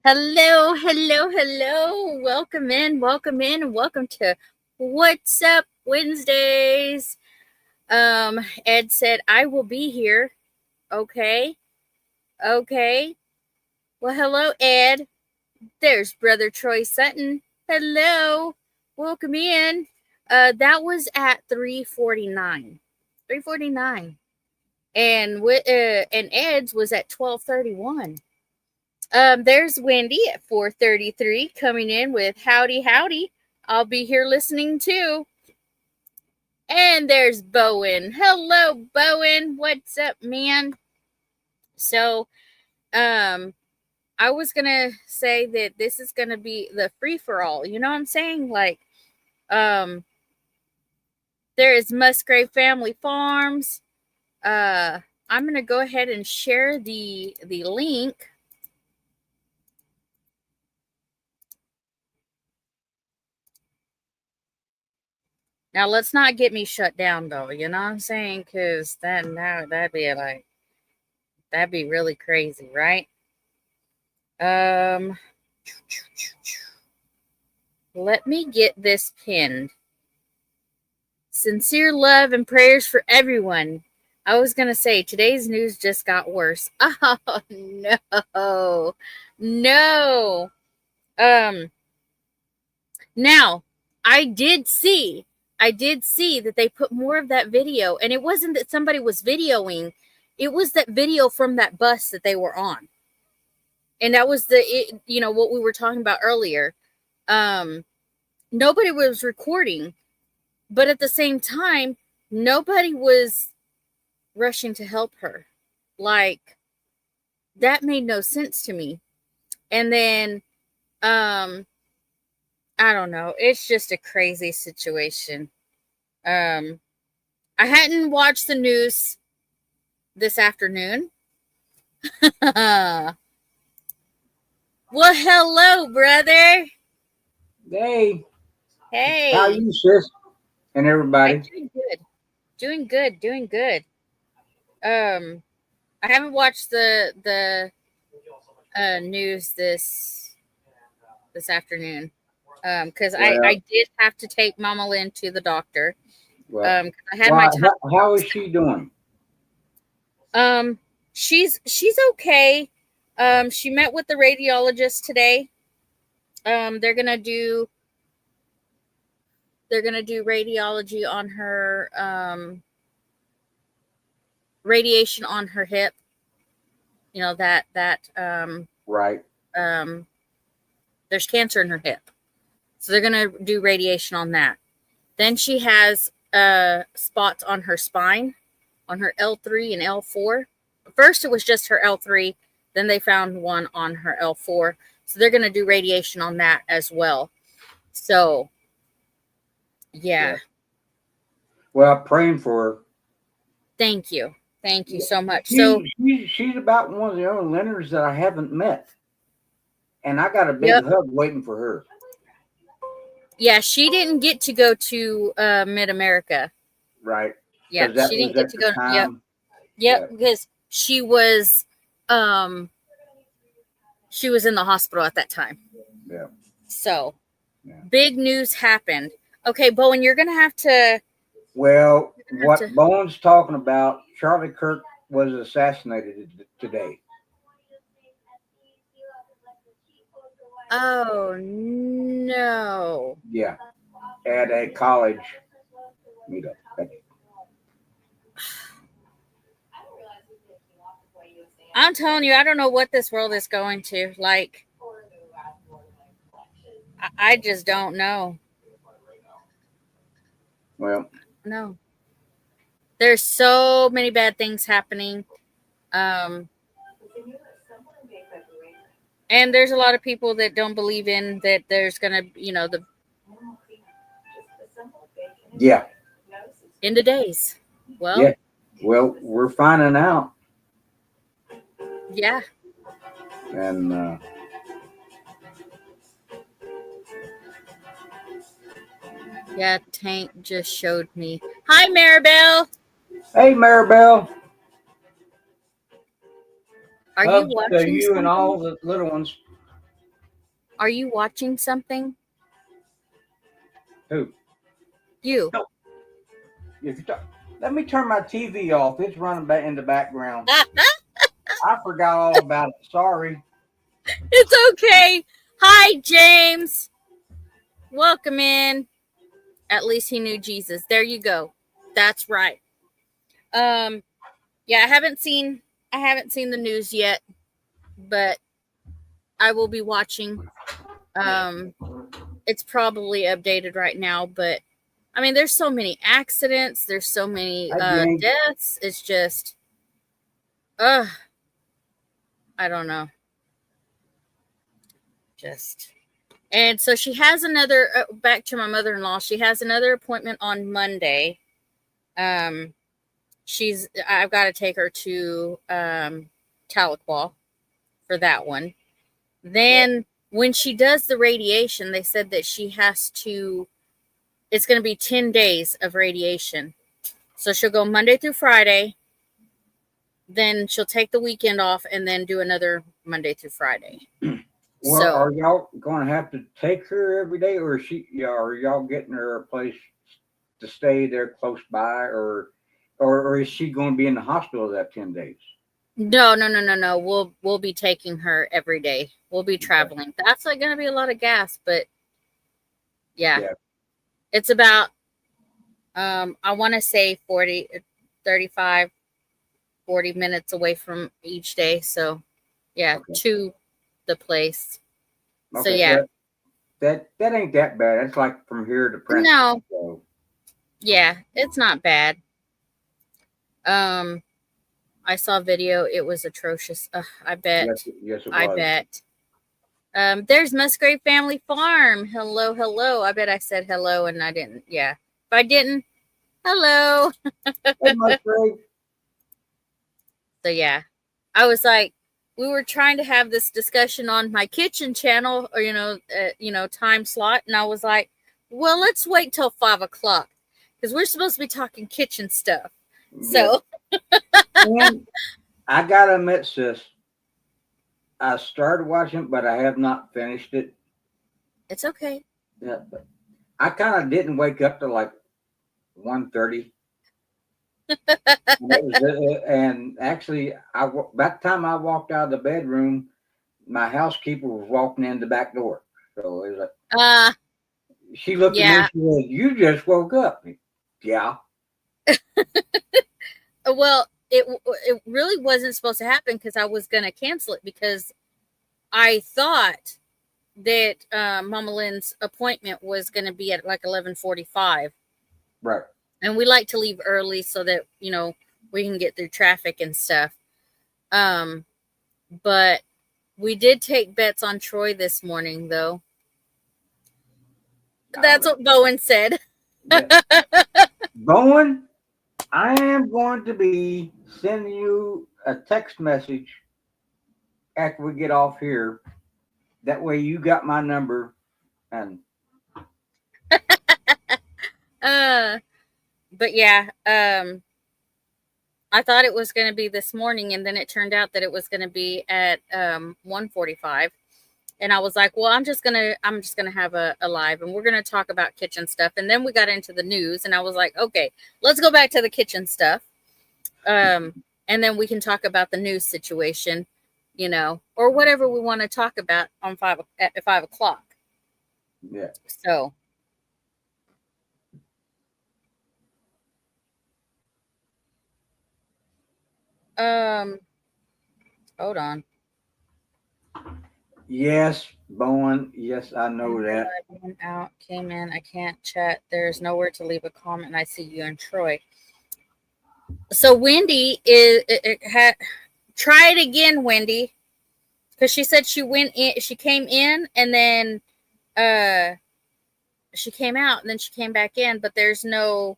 Hello, hello, hello. Welcome in, and welcome to What's Up Wednesdays. Ed said, I will be here. Okay. Okay. Well, hello, Ed. There's Brother Troy Sutton. Hello. Welcome in. That was at 3:49. 3:49. And Ed's was at 12:31. There's Wendy at 4:33 coming in with howdy, howdy. I'll be here listening too. And there's Bowen. Hello, Bowen. What's up, man? So, I was gonna say that this is gonna be the free for all. You know what I'm saying? Like, there is Musgrave Family Farms. I'm gonna go ahead and share the link. Now, let's not get me shut down, though. You know what I'm saying? Because then that'd be really crazy, right? Let me get this pinned. Sincere love and prayers for everyone. I was going to say, today's news just got worse. Oh, no. No. Now, I did see that they put more of that video, and it wasn't that somebody was videoing. It was that video from that bus that they were on. And that was what we were talking about earlier. Nobody was recording, but at the same time, nobody was rushing to help her. Like, that made no sense to me. And then, I don't know. It's just a crazy situation. I hadn't watched the news this afternoon. Well, hello, brother. Hey. Hey. How are you, sis? And everybody? I'm doing good. I haven't watched the news this afternoon. Because I did have to take Mama Lynn to the doctor. Well, I had my time. How is she doing? She's okay. She met with the radiologist today. They're gonna do radiology on her, radiation on her hip. You know, that right. There's cancer in her hip. So they're going to do radiation on that. Then she has spots on her spine, on her L3 and L4. First, it was just her L3. Then they found one on her L4. So they're going to do radiation on that as well. So, yeah. Well, praying for her. Thank you. Thank you so much. She's about one of the only Leonards that I haven't met. And I got a big hug waiting for her. Yeah, she didn't get to go to Mid-America. Right. Yeah, Because that she was didn't get at to the go. Yep, time. yep, Yeah. because she was in the hospital at that time. Yeah. So Yeah. big news happened. Okay, Bowen, you're gonna have to. Well, what Bowen's talking about, Charlie Kirk was assassinated today. Oh no! Yeah. At a college meetup. I'm telling you, I don't know what this world is going to. Like, I just don't know. Well, No, there's so many bad things happening. Um, and there's a lot of people that don't believe in that there's gonna, the yeah. end of days. Well, Yeah. Well, we're finding out. yeah. And Yeah, Tank just showed me. Hi, Maribel. hey, Maribel. Are you Hugs to watching you and all something? the little ones. Are you watching something? Who? You. No. Let me turn my TV off. It's running back in the background. I forgot all about it. Sorry. It's okay. Hi, James. Welcome in. At least he knew Jesus. There you go. That's right. Yeah, I haven't seen the news yet, but I will be watching. It's probably updated right now, but I mean, there's so many accidents, there's so many Hi, James. deaths. It's just, I don't know. Just, and so she has another. Back to my mother-in-law. She has another appointment on Monday. Um, I've got to take her to Tahlequah for that one. Then when she does the radiation, they said that she has to. It's going to be 10 days of radiation. So she'll go Monday through Friday. Then she'll take the weekend off and then do another Monday through Friday. Well, are y'all going to have to take her every day, or are y'all getting her a place to stay there close by, or is she going to be in the hospital that 10 days? No. We'll be taking her every day. We'll be traveling. That's like going to be a lot of gas, but yeah. It's about I want to say 35, 40 minutes away from each day. So yeah, to the place. Okay. So yeah. That ain't that bad. That's like from here to Princeton. No. So. Yeah, it's not bad. I saw a video. It was atrocious. I bet. Yes, it was. I bet. There's Musgrave Family Farm. Hello, hello. I bet I said hello and I didn't. Yeah. If I didn't, hello. Hey, Musgrave. So yeah, I was like, we were trying to have this discussion on my kitchen channel, or time slot, and I was like, well, let's wait till 5 o'clock because we're supposed to be talking kitchen stuff. So, and I gotta admit, sis, I started watching, but I have not finished it. It's okay. Yeah, but I kind of didn't wake up till like 1:30. And actually, by the time I walked out of the bedroom, my housekeeper was walking in the back door. So it was like, she looked at me and she said, "You just woke up." Yeah. Well, it really wasn't supposed to happen because I was gonna cancel it because I thought that Mama Lynn's appointment was gonna be at like 11:45. Right. And we like to leave early so that we can get through traffic and stuff. But we did take bets on Troy this morning, though. That's what Bowen said. Bowen, I am going to be sending you a text message after we get off here. That way you got my number and But yeah, I thought it was going to be this morning, and then it turned out that it was going to be at 1:45. And I was like, well, I'm just gonna have a live, and we're gonna talk about kitchen stuff. And then we got into the news, and I was like, okay, let's go back to the kitchen stuff, and then we can talk about the news situation, or whatever we want to talk about on at 5 o'clock. Yeah. So. Hold on. Yes, Bowen. Yes, I know that. Out, came in. I can't chat. There's nowhere to leave a comment. I see you and Troy. So Wendy try it again, Wendy, because she said she went in. She came in and then she came out and then she came back in, but there's no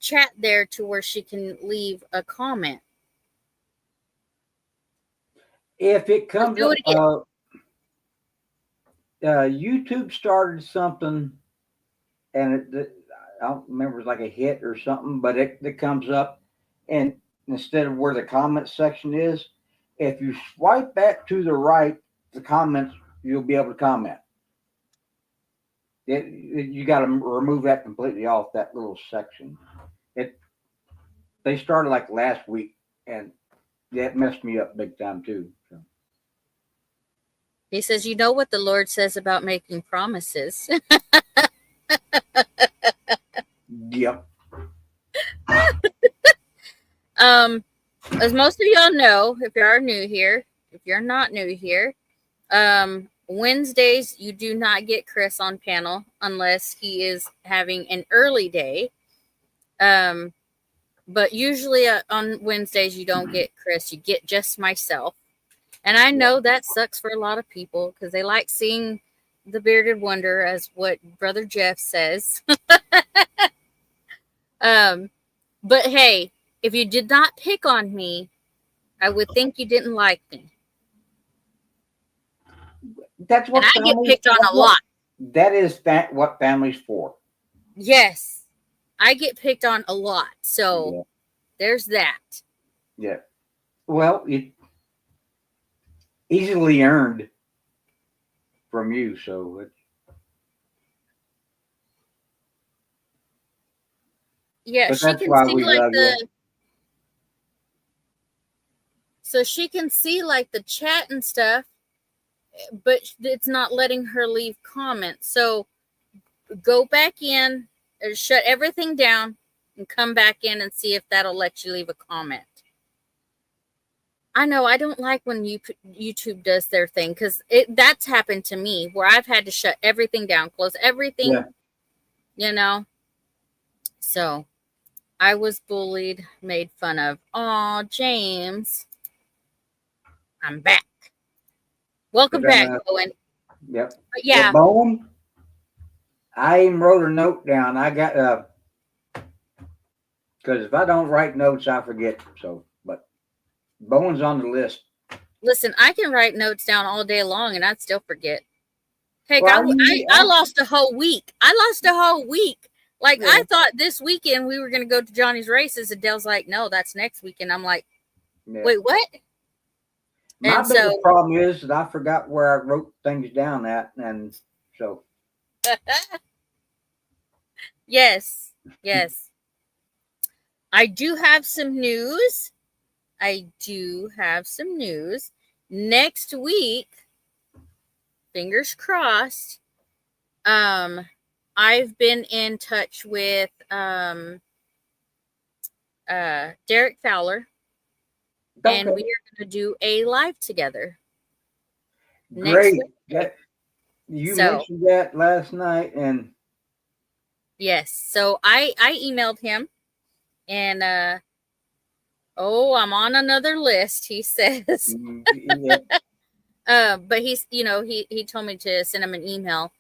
chat there to where she can leave a comment. If it comes up, YouTube started something, and I don't remember, it's like a hit or something, but it comes up, and instead of where the comment section is, if you swipe back to the right, the comments, you'll be able to comment. You got to remove that completely off that little section. They started like last week, and that messed me up big time too. So. He says, you know what the Lord says about making promises. Yep. As most of y'all know, if you are new here, if you're not new here, Wednesdays you do not get Chris on panel unless he is having an early day. But usually on Wednesdays you don't get Chris, you get just myself. And I know that sucks for a lot of people because they like seeing the bearded wonder, as what Brother Jeff says. But hey, if you did not pick on me, I would think you didn't like me. That's what I get picked on a lot. That is what family's for. Yes, I get picked on a lot. So there's that. Yeah. Well, it easily earned from you, so yeah, she can see like the. So she can see like the chat and stuff, but it's not letting her leave comments. So go back in, shut everything down, and come back in and see if that'll let you leave a comment. I know I don't like when YouTube does their thing because that's happened to me where I've had to shut everything down, close everything, So I was bullied, made fun of. Aw, James. I'm back. Welcome back, Owen. Yep. But yeah. Well, Bowen, I even wrote a note down. I got because if I don't write notes, I forget. So, but Bowen's on the list. Listen, I can write notes down all day long and I'd still forget. Heck, I lost a whole week. Like, I thought this weekend we were going to go to Johnny's races, and Dale's like, no, that's next weekend. I'm like, wait, what? My biggest problem is that I forgot where I wrote things down at, and so. Yes. I do have some news. Next week, fingers crossed, I've been in touch with Derek Fowler, and we are going to do a live together. Great. You mentioned that last night, and yes, so I emailed him, and I'm on another list, he says. But he's, he told me to send him an email.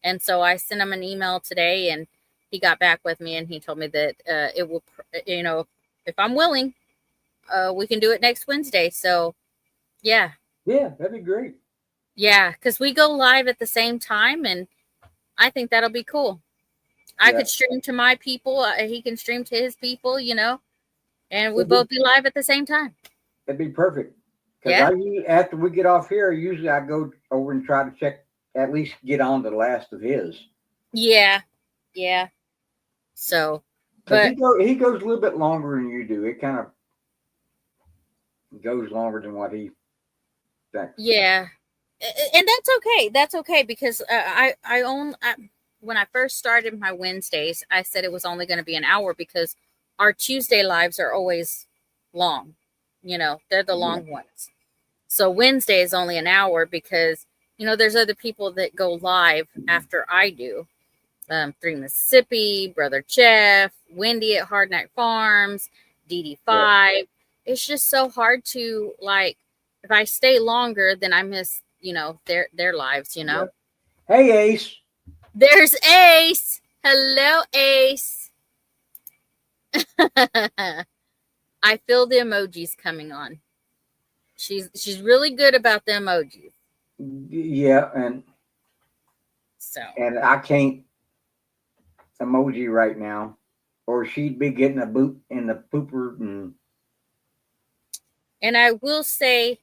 And so I sent him an email today, and he got back with me, and he told me that it will, if I'm willing, we can do it next Wednesday. So, yeah. Yeah, that'd be great. Yeah, because we go live at the same time, and I think that'll be cool. I could stream to my people. He can stream to his people, and we both be live at the same time. It'd be perfect. Because after we get off here, usually I go over and try to check, at least get on the last of his. Yeah. So, but he goes a little bit longer than you do. It kind of goes longer than what he thinks. Yeah, and that's okay. That's okay because when I first started my Wednesdays, I said it was only going to be an hour because our Tuesday lives are always long. They're the long ones. So Wednesday is only an hour because, there's other people that go live after I do. Three Mississippi, Brother Jeff, Wendy at Hard Night Farms, DD5. Yeah. It's just so hard to, like, if I stay longer, then I miss, their lives, Yeah. Hey, Ace. There's Ace. Hello, Ace. I feel the emojis coming on. She's really good about the emojis. Yeah, and I can't emoji right now, or she'd be getting a boot in the pooper. And I will say,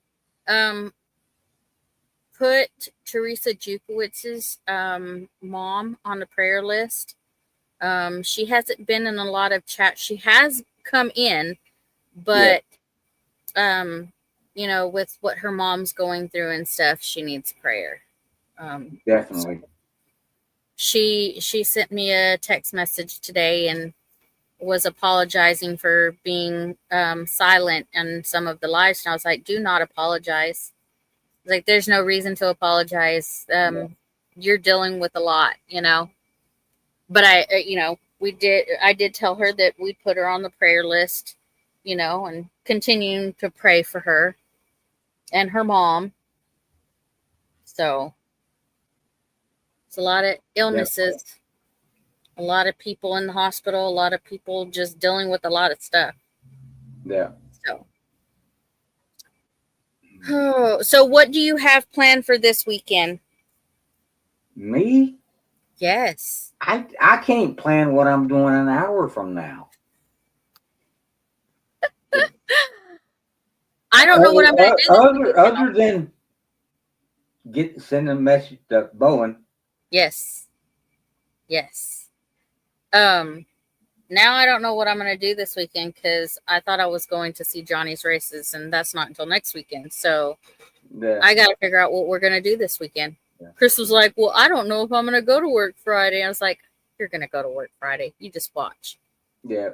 put Teresa Jukowicz's mom on the prayer list. She hasn't been in a lot of chats. She has come in, but with what her mom's going through and stuff, she needs prayer. Definitely. She sent me a text message today and was apologizing for being silent on some of the lives. And I was like, do not apologize. Like, there's no reason to apologize. You're dealing with a lot, But I did tell her that we put her on the prayer list, and continuing to pray for her and her mom. So it's a lot of illnesses, a lot of people in the hospital, a lot of people just dealing with a lot of stuff. Yeah. So what do you have planned for this weekend? Me? Yes. I can't plan what I'm doing an hour from now. I don't know what I'm going to do. Other than send a message to Bowen. Yes. Now I don't know what I'm going to do this weekend because I thought I was going to see Johnny's races, and that's not until next weekend. So I got to figure out what we're going to do this weekend. Yeah. Chris was like, well, I don't know if I'm going to go to work Friday. I was like, you're going to go to work Friday. You just watch. Yeah.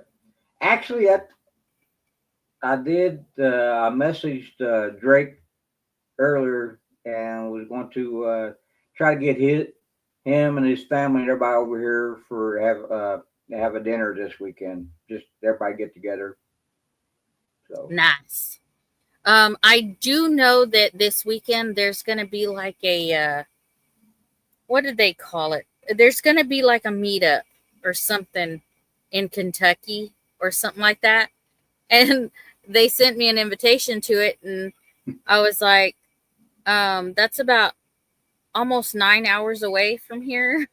Actually, I did. I messaged Drake earlier and was going to try to get him and his family and everybody over here for have a dinner this weekend. Just everybody get together. So nice. I do know that this weekend there's going to be like a what did they call it? There's going to be like a meetup or something in Kentucky or something like that. And they sent me an invitation to it, and I was like, that's about almost 9 hours away from here.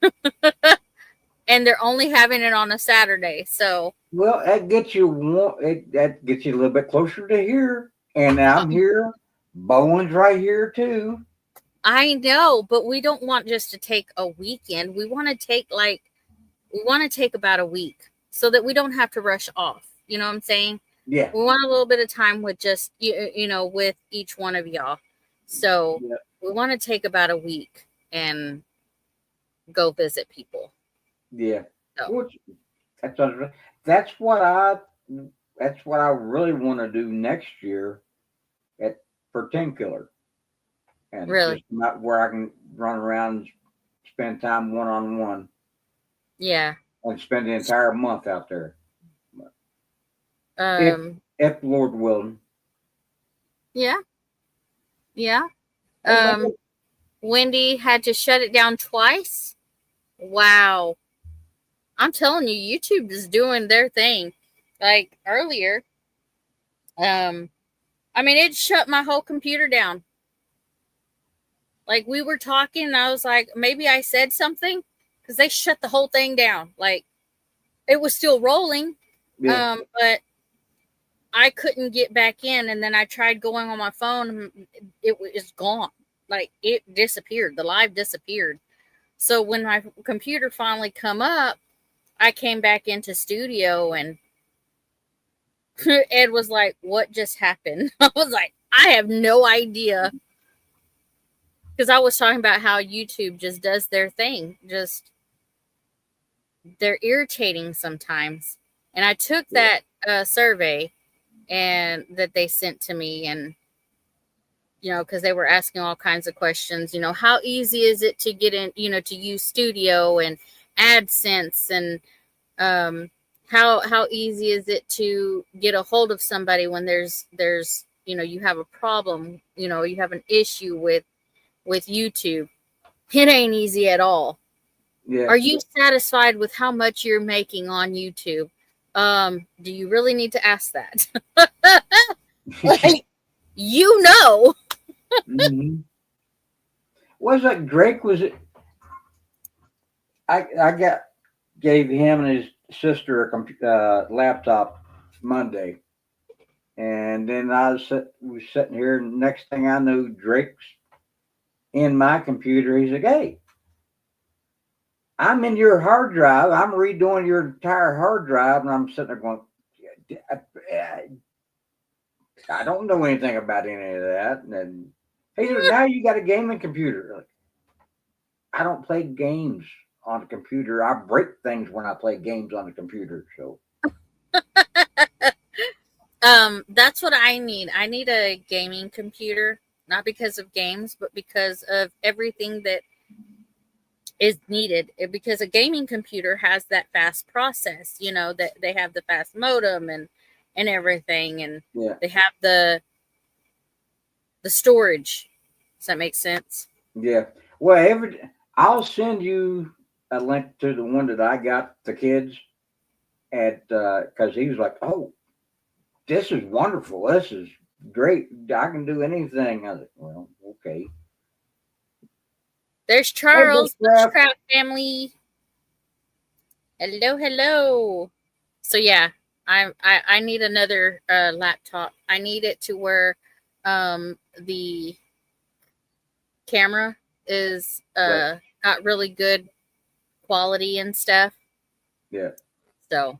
And they're only having it on a Saturday. So that gets you a little bit closer to here. And I'm here. Bowen's right here too. I know, but we don't want just to take a weekend. We want to take about a week so that we don't have to rush off. You know what I'm saying? Yeah. We want a little bit of time with just with each one of y'all. So we want to take about a week and go visit people. Yeah. So. That's what I really want to do next year for 10 Killer. And really? Just not where I can run around and spend time one-on-one. Yeah. And spend the entire month out there. If Lord willing. Yeah. Wendy had to shut it down twice. Wow. I'm telling you, YouTube is doing their thing. Like earlier, it shut my whole computer down. Like we were talking and I was like, maybe I said something. because they shut the whole thing down. Like, it was still rolling, but I couldn't get back in. And then I tried going on my phone. It was gone. Like, it disappeared. The live disappeared. So when my computer finally come up, I came back into studio, and Ed was like, "What just happened?" I was like, "I have no idea." Because I was talking about how YouTube just does their thing. Just, they're irritating sometimes. And I took that survey and that they sent to me, and because they were asking all kinds of questions. How easy is it to get in? To use Studio and AdSense, and how easy is it to get a hold of somebody when there's you have a problem, you have an issue with YouTube. It ain't easy at all. Yeah. Are you satisfied with how much you're making on YouTube? Do you really need to ask that? Like, Mm-hmm. Was it Drake? Was it? I gave him and his sister a laptop Monday, and then I was sitting here. And next thing I knew, Drake's in my computer. He's like, "Hey, I'm in your hard drive. I'm redoing your entire hard drive," and I'm sitting there going, "I don't know anything about any of that." And he said, "Now you got a gaming computer." Like, I don't play games on the computer. I break things when I play games on the computer. So, that's what I need. I need a gaming computer, not because of games, but because of everything that is needed. Because a gaming computer has that fast process, that they have the fast modem and everything, and they have the storage. Does that make sense? Yeah. Well, I'll send you a link to the one that I got the kids at, because he was like, "Oh, this is wonderful. This is great. I can do anything." I was like, "Well, okay." There's Charles, Bushcraft family. Hello. So yeah, I need another laptop. I need it to where the camera is got really good quality and stuff. Yeah. So.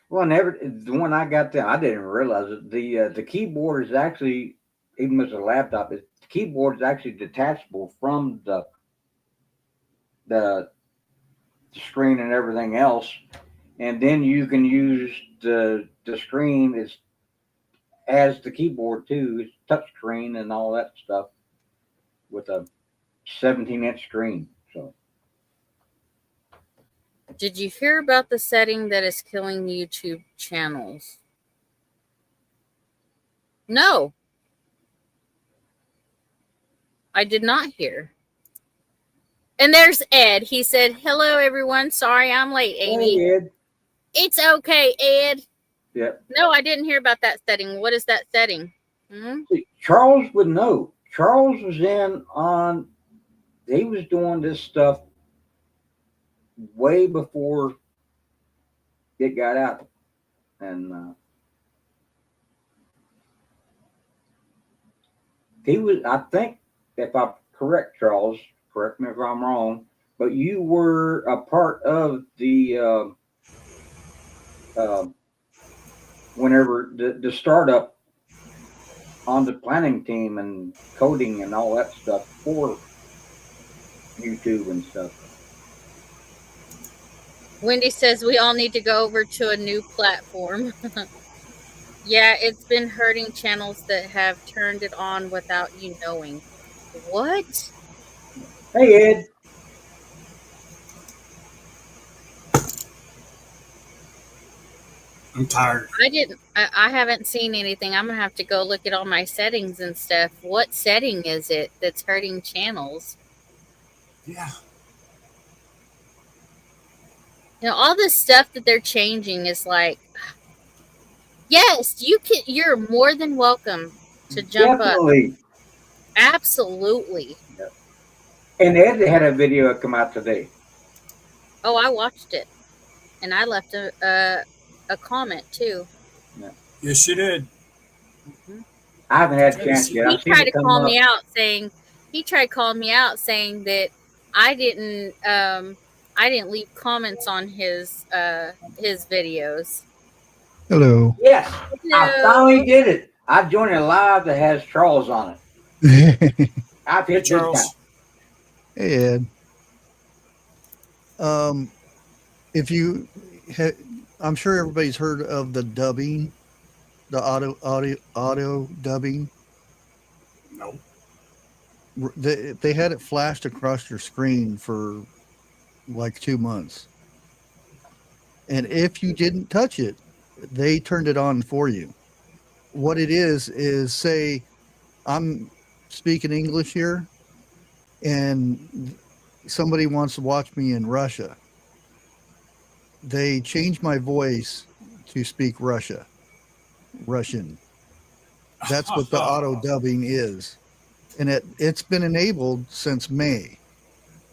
Well, the one I got there, I didn't realize it. The keyboard is actually, even as a laptop, the keyboard is actually detachable from the screen and everything else, and then you can use the screen as the keyboard too. It's touch screen and all that stuff with a 17-inch screen. So, did you hear about the setting that is killing YouTube channels? No, I did not hear. And there's Ed. He said, "Hello, everyone. Sorry I'm late, Amy." Hey, Ed. It's okay, Ed. Yep. No, I didn't hear about that setting. What is that setting? See, Charles would know. Charles was he was doing this stuff way before it got out. And he was, I think, if I'm correct, Charles, correct me if I'm wrong, but you were a part of the whenever the startup on the planning team and coding and all that stuff for YouTube and stuff. Wendy says we all need to go over to a new platform. Yeah, it's been hurting channels that have turned it on without you knowing. What? Hey, Ed. I'm tired. I haven't seen anything. I'm gonna have to go look at all my settings and stuff. What setting is it that's hurting channels? Yeah. All this stuff that they're changing is like, yes, you're more than welcome to jump Definitely. up. Absolutely. Yep. And Ed had a video come out today. Oh, I watched it, and I left a comment too. Yeah. Yes, you did. Mm-hmm. I haven't had a chance yet. He tried to call me out saying that I didn't leave comments on his videos. Hello. Yes, Hello. I finally did it. I joined a live that has Charles on it. I've hit Charles. Hey, Ed. If you, I'm sure everybody's heard of the dubbing, the audio dubbing. No. They had it flashed across your screen for like 2 months, and if you didn't touch it, they turned it on for you. What it is say I'm speaking English here, and somebody wants to watch me in Russia. They changed my voice to speak Russian. That's what the auto dubbing is. And it's been enabled since May.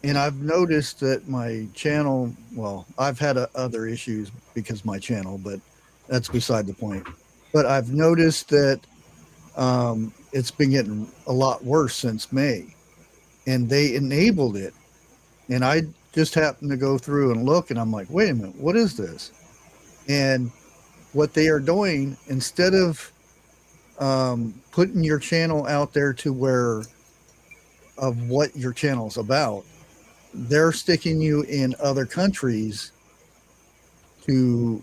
And I've noticed that my channel, well, I've had other issues because of my channel, but that's beside the point. But I've noticed that it's been getting a lot worse since May. And they enabled it. And I just happened to go through and look, and I'm like, wait a minute, what is this? And what they are doing, instead of putting your channel out there to where of what your channel's about, they're sticking you in other countries to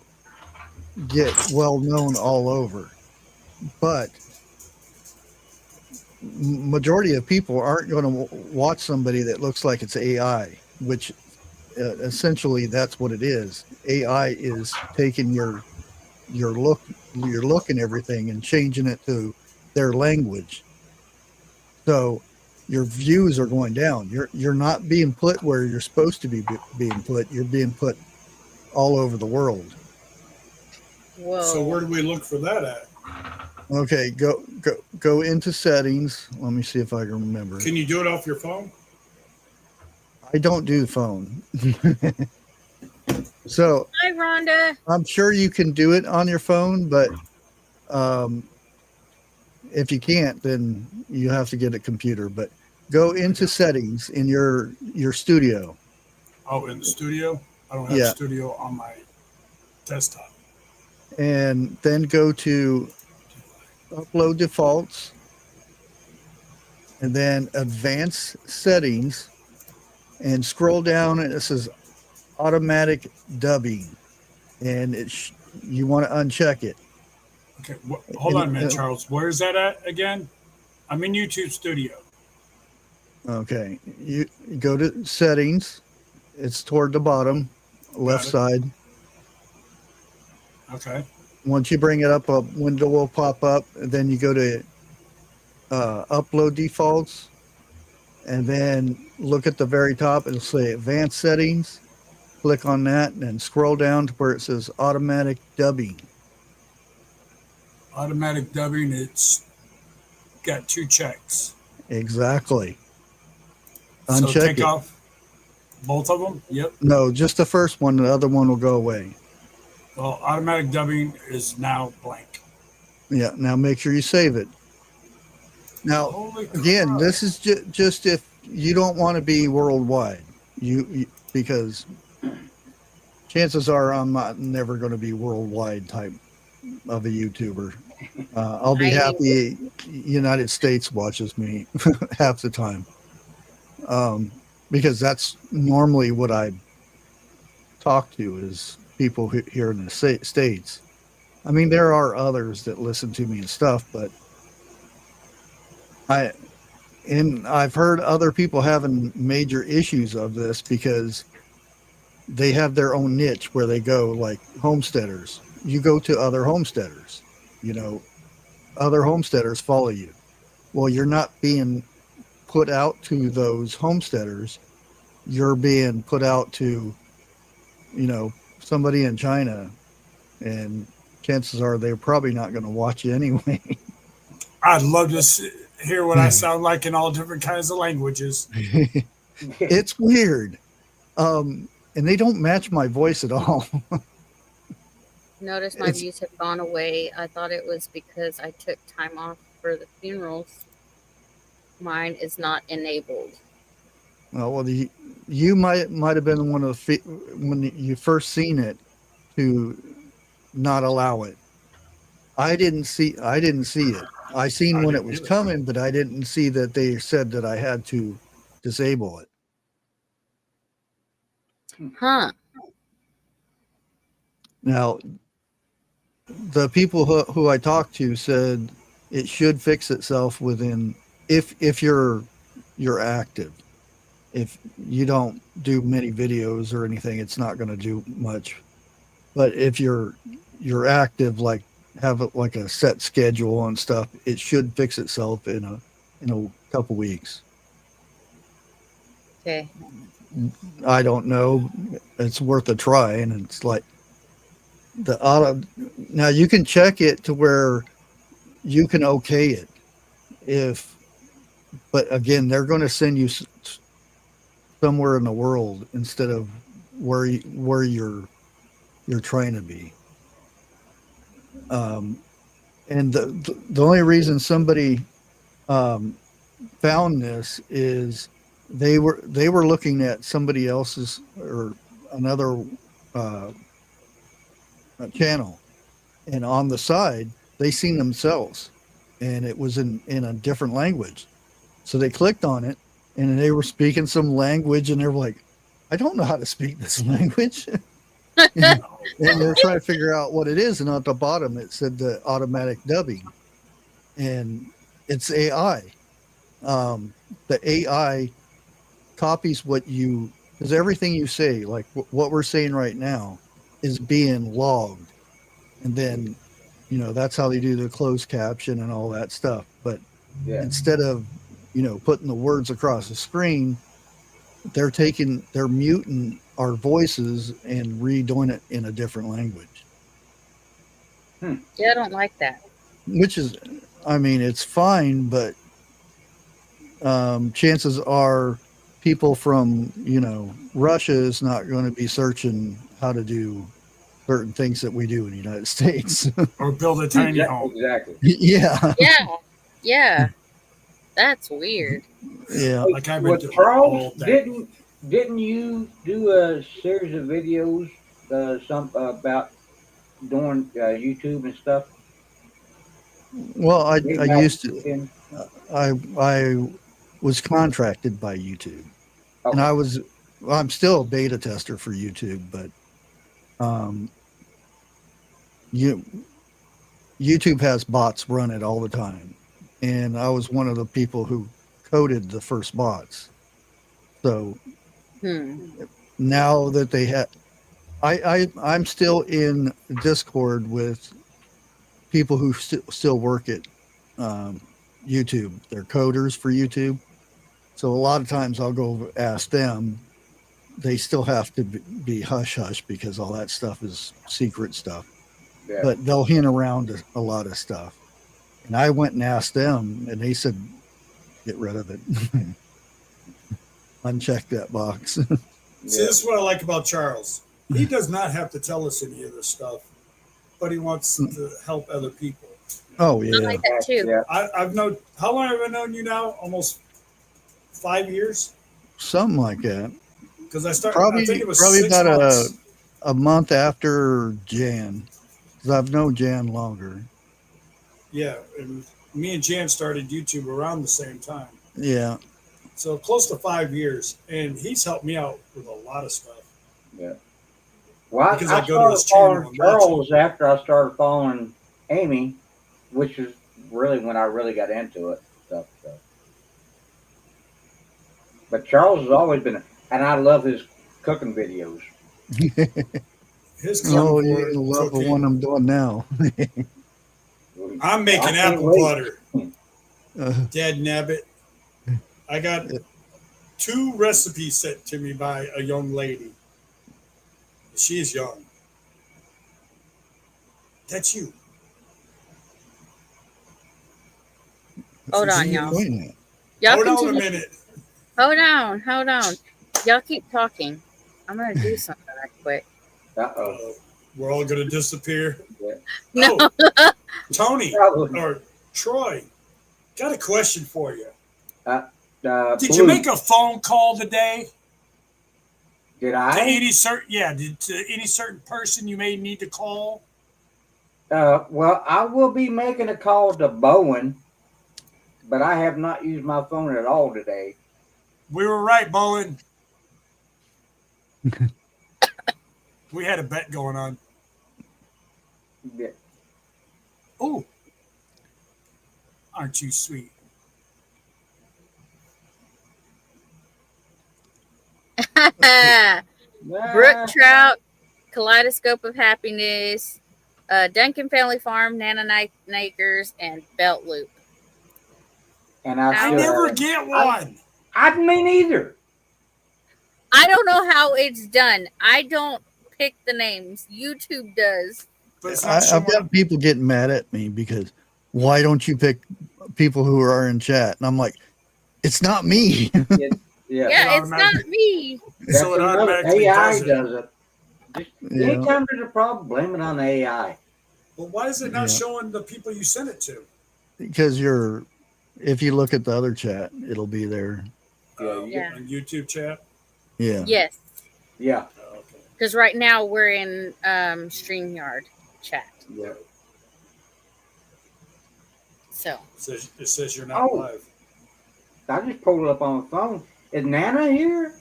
get well known all over. But majority of people aren't going to watch somebody that looks like it's AI, which essentially that's what it is. AI is taking your look and everything and changing it to their language. So your views are going down. You're not being put where you're supposed to be being put. You're being put all over the world. Whoa. So where do we look for that at? Okay, go into settings. Let me see if I can remember. Can you do it off your phone? I don't do the phone. So hi, Rhonda. I'm sure you can do it on your phone, but if you can't, then you have to get a computer. But go into settings in your studio. Oh, in the studio? I don't have studio on my desktop. And then go to upload defaults, and then advanced settings, and scroll down, and it says automatic dubbing, and you want to uncheck it. Okay, hold on a minute, Charles. Where is that at again? I'm in YouTube Studio. Okay, you go to settings. It's toward the bottom left side. Okay. Once you bring it up, a window will pop up. And then you go to upload defaults, and then look at the very top. It'll say advanced settings. Click on that, and then scroll down to where it says automatic dubbing. Automatic dubbing, it's got 2 checks. Exactly. So take off both of them? Yep. No, just the first one. The other one will go away. Well, automatic dubbing is now blank. Yeah. Now make sure you save it. Now, again, this is just if you don't want to be worldwide, because chances are I'm never going to be worldwide type of a YouTuber. I'll be happy United States watches me half the time, because that's normally what I talk to is people here in the States. I mean, there are others that listen to me and stuff, but I've heard other people having major issues of this because they have their own niche where they go, like homesteaders. You go to other homesteaders, other homesteaders follow you. Well, you're not being put out to those homesteaders. You're being put out to, somebody in China, and chances are they're probably not going to watch you anyway. I'd love to hear what I sound like in all different kinds of languages. It's weird. and they don't match my voice at all. Notice my views have gone away. I thought it was because I took time off for the funerals. Mine is not enabled. Well, you might have been one of the when you first seen it to not allow it. I didn't see it. I seen when it was coming, but I didn't see that they said that I had to disable it. Huh. Now, the people who I talked to said it should fix itself within if you're active. If you don't do many videos or anything, it's not going to do much. But if you're active, like have like a set schedule and stuff, it should fix itself in a couple weeks. Okay. I don't know. It's worth a try, and it's like the auto. Now you can check it to where you can okay it. But again, they're going to send you somewhere in the world instead of where you're trying to be. And the only reason somebody found this is they were looking at somebody else's or another channel, and on the side they seen themselves, and it was in a different language. So they clicked on it, and they were speaking some language, and they were like, I don't know how to speak this language. And they're trying to figure out what it is. And at the bottom, it said the automatic dubbing. And it's AI. The AI copies because everything you say, like what we're saying right now, is being logged. And then, that's how they do the closed caption and all that stuff. But instead of, putting the words across the screen, they're muting our voices and redoing it in a different language. Yeah, I don't like that. Which is, it's fine, but chances are people from, Russia is not going to be searching how to do certain things that we do in the United States. Or build a tiny home. Exactly. Yeah. Yeah. That's weird. Yeah. Like I've been doing Charles, didn't you do a series of videos about doing YouTube and stuff? Well, I used to. I was contracted by YouTube, and I'm still a beta tester for YouTube, but YouTube has bots run it all the time, and I was one of the people who coded the first bots. So now that they have, I'm still in Discord with people who still work at YouTube. They're coders for YouTube. So a lot of times I'll go ask them. They still have to be hush hush because all that stuff is secret stuff. Yeah. But they'll hint around a lot of stuff. And I went and asked them, and they said, get rid of it. Uncheck that box. See, this is what I like about Charles. He does not have to tell us any of this stuff, but he wants to help other people. Oh, yeah. I like that too. Yeah. I've known, how long have I known you now? Almost 5 years? Something like that. Because I started, probably I think it was probably 6 about months. a month after Jan. Because I've known Jan longer. Yeah, and me and Jan started YouTube around the same time. Yeah. So close to 5 years, and he's helped me out with a lot of stuff. Yeah. Well, Because I started following Charles after I started following Amy, which is really when I really got into it. Stuff. But Charles has always been, and I love his cooking videos. His you love the one I'm doing now. I'm making apple butter. Dad nabbit. I got 2 recipes sent to me by a young lady. She's young. That's you. Hold on, y'all. Hold on a minute. Hold on. Y'all keep talking. I'm gonna do something right quick. Uh-oh. We're all gonna disappear. Yeah. No. Oh, Tony or Troy, got a question for you. Did you make a phone call today? Did I? To any certain person you may need to call? Well, I will be making a call to Bowen, but I have not used my phone at all today. We were right, Bowen. We had a bet going on. Yeah. Oh, aren't you sweet? Brook Trout, Kaleidoscope of Happiness, Duncan Family Farm, Nana Nakers, and Belt Loop. And I never get one. I me neither. I don't know how it's done. I don't pick the names. YouTube does. But I've got people getting mad at me because why don't you pick people who are in chat? And I'm like, it's not me. Yeah, it's not me. So it automatically AI does it. Anytime there's a problem, blame it on AI. Well, why is it not showing the people you sent it to? Because if you look at the other chat, it'll be there. On YouTube chat? Yeah. Yes. Yeah. Because right now we're in StreamYard chat. Yeah. So. It says you're not live. I just pulled it up on the phone. Is Nana here?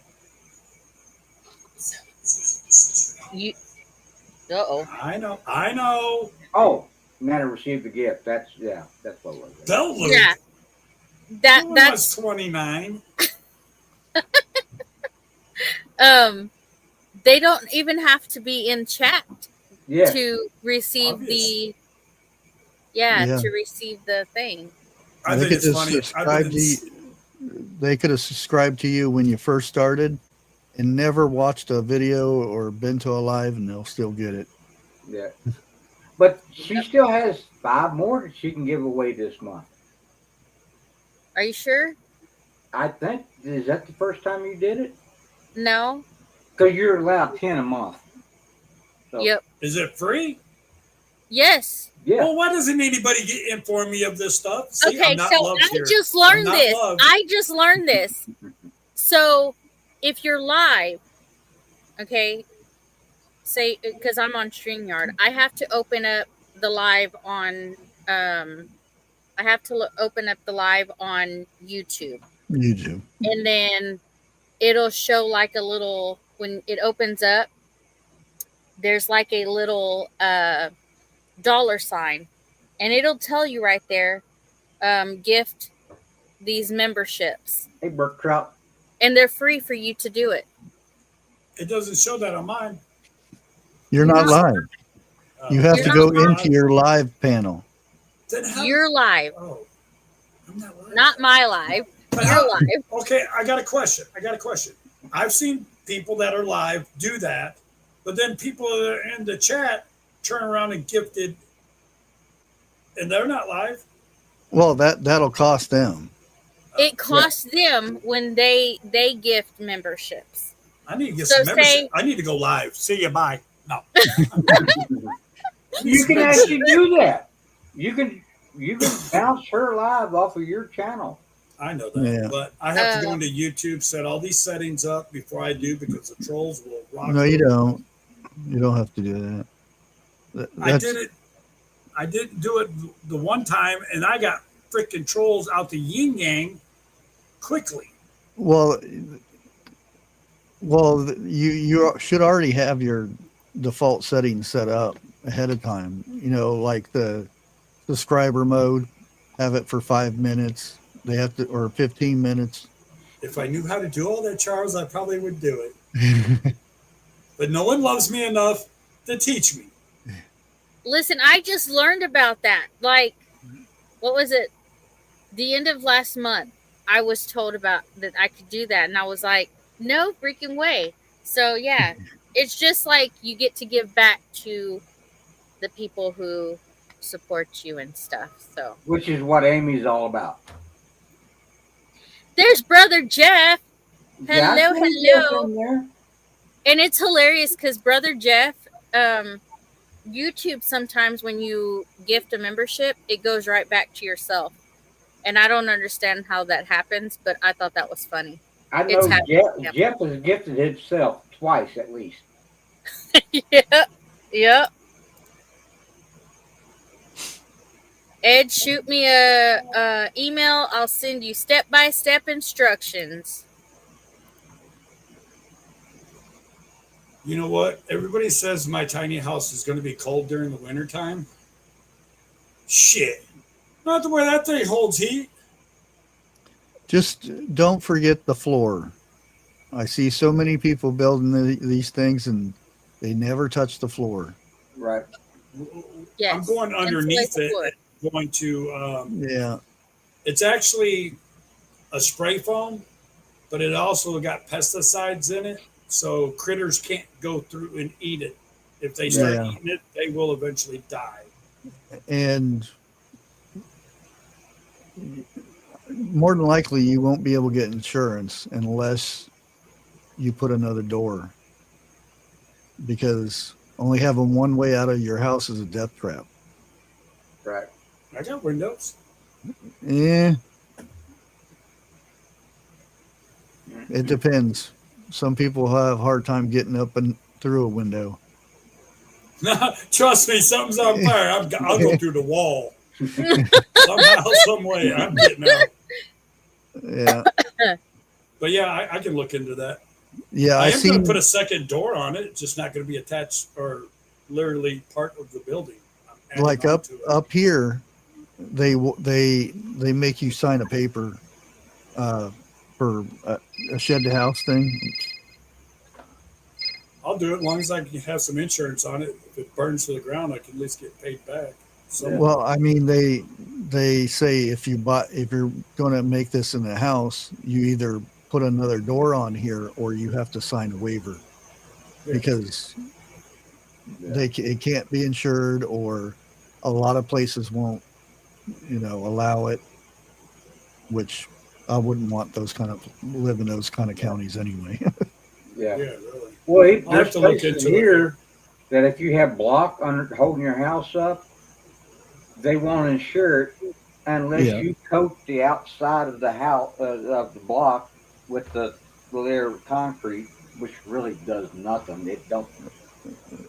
I know. Oh, Nana received the gift. That's what it was. Belt Loop. Yeah. That's 29. They don't even have to be in chat to receive to receive the thing. I think it's funny. They could have subscribed to you when you first started and never watched a video or been to a live, and they'll still get it. Yeah. But she still has 5 more that she can give away this month. Are you sure? I think. Is that the first time you did it? No. Because you're allowed 10 a month. So. Yep. Is it free? Yes. Yeah. Well, why doesn't anybody inform me of this stuff? See, okay, so I just learned this. I just learned this. So if you're live, okay, say, because I'm on StreamYard, I have to open up the live on, open up the live on YouTube. YouTube. And then it'll show like a little, when it opens up, there's like a little $, and it'll tell you right there, gift these memberships. Hey, Brook Trout. And they're free for you to do it. It doesn't show that on mine. You're not live. You have to go into your live panel. You're live. Oh, I'm not live. Not my live. You're live. Okay, I got a question. I've seen people that are live do that, but then people that are in the chat turn around and gifted, and they're not live. Well, that'll cost them. It costs them when they gift memberships. I need to get some membership. I need to go live. See you. Bye. No. You can actually do that. You can bounce her live off of your channel. I know that, but I have to go into YouTube, set all these settings up before I do, because the trolls will rock. No, you don't. You don't have to do that. I did it. I didn't do it the one time, and I got freaking trolls out the yin yang quickly. Well, you should already have your default settings set up ahead of time. You know, like the subscriber mode, have it for 5 minutes. They have to, or 15 minutes. If I knew how to do all that, Charles, I probably would do it. But no one loves me enough to teach me. Listen, I just learned about that. Like, what was it? The end of last month, I was told about that I could do that. And I was like, no freaking way. So, yeah, it's just like you get to give back to the people who support you and stuff. So, which is what Amy's all about. There's Brother Jeff. Hello. And it's hilarious because Brother Jeff, YouTube, sometimes when you gift a membership, it goes right back to yourself. And I don't understand how that happens, but I thought that was funny. I know Jeff has gifted himself twice at least. Yep. Ed, shoot me a email. I'll send you step-by-step instructions. You know what? Everybody says my tiny house is going to be cold during the wintertime. Shit. Not the way that thing holds heat. Just don't forget the floor. I see so many people building these things and they never touch the floor. Right. Yes. I'm going underneath it. Going to yeah. It's actually a spray foam, but it also got pesticides in it, so critters can't go through and eat it. If they start eating it, they will eventually die. And more than likely, you won't be able to get insurance unless you put another door, because only having one way out of your house is a death trap. Right. I got windows. Yeah. It depends. Some people have a hard time getting up and through a window. Trust me, something's on fire. I'll go through the wall. Somehow, some way, I'm getting out. Yeah. But yeah, I can look into that. Yeah, I am going to put a second door on it. It's just not going to be attached or literally part of the building. Like up here, they make you sign a paper for a shed to house thing. I'll do it as long as I can have some insurance on it. If it burns to the ground, I can at least get paid back. So, well, I mean, they say if you're going to make this in the house, you either put another door on here or you have to sign a waiver because it can't be insured, or a lot of places won't, allow it, which I wouldn't want live in those kind of counties anyway. Yeah. Really. Well, there's places here that if you have block holding your house up, they won't insure it unless you coat the outside of the house of the block with the layer of concrete, which really does nothing. It don't.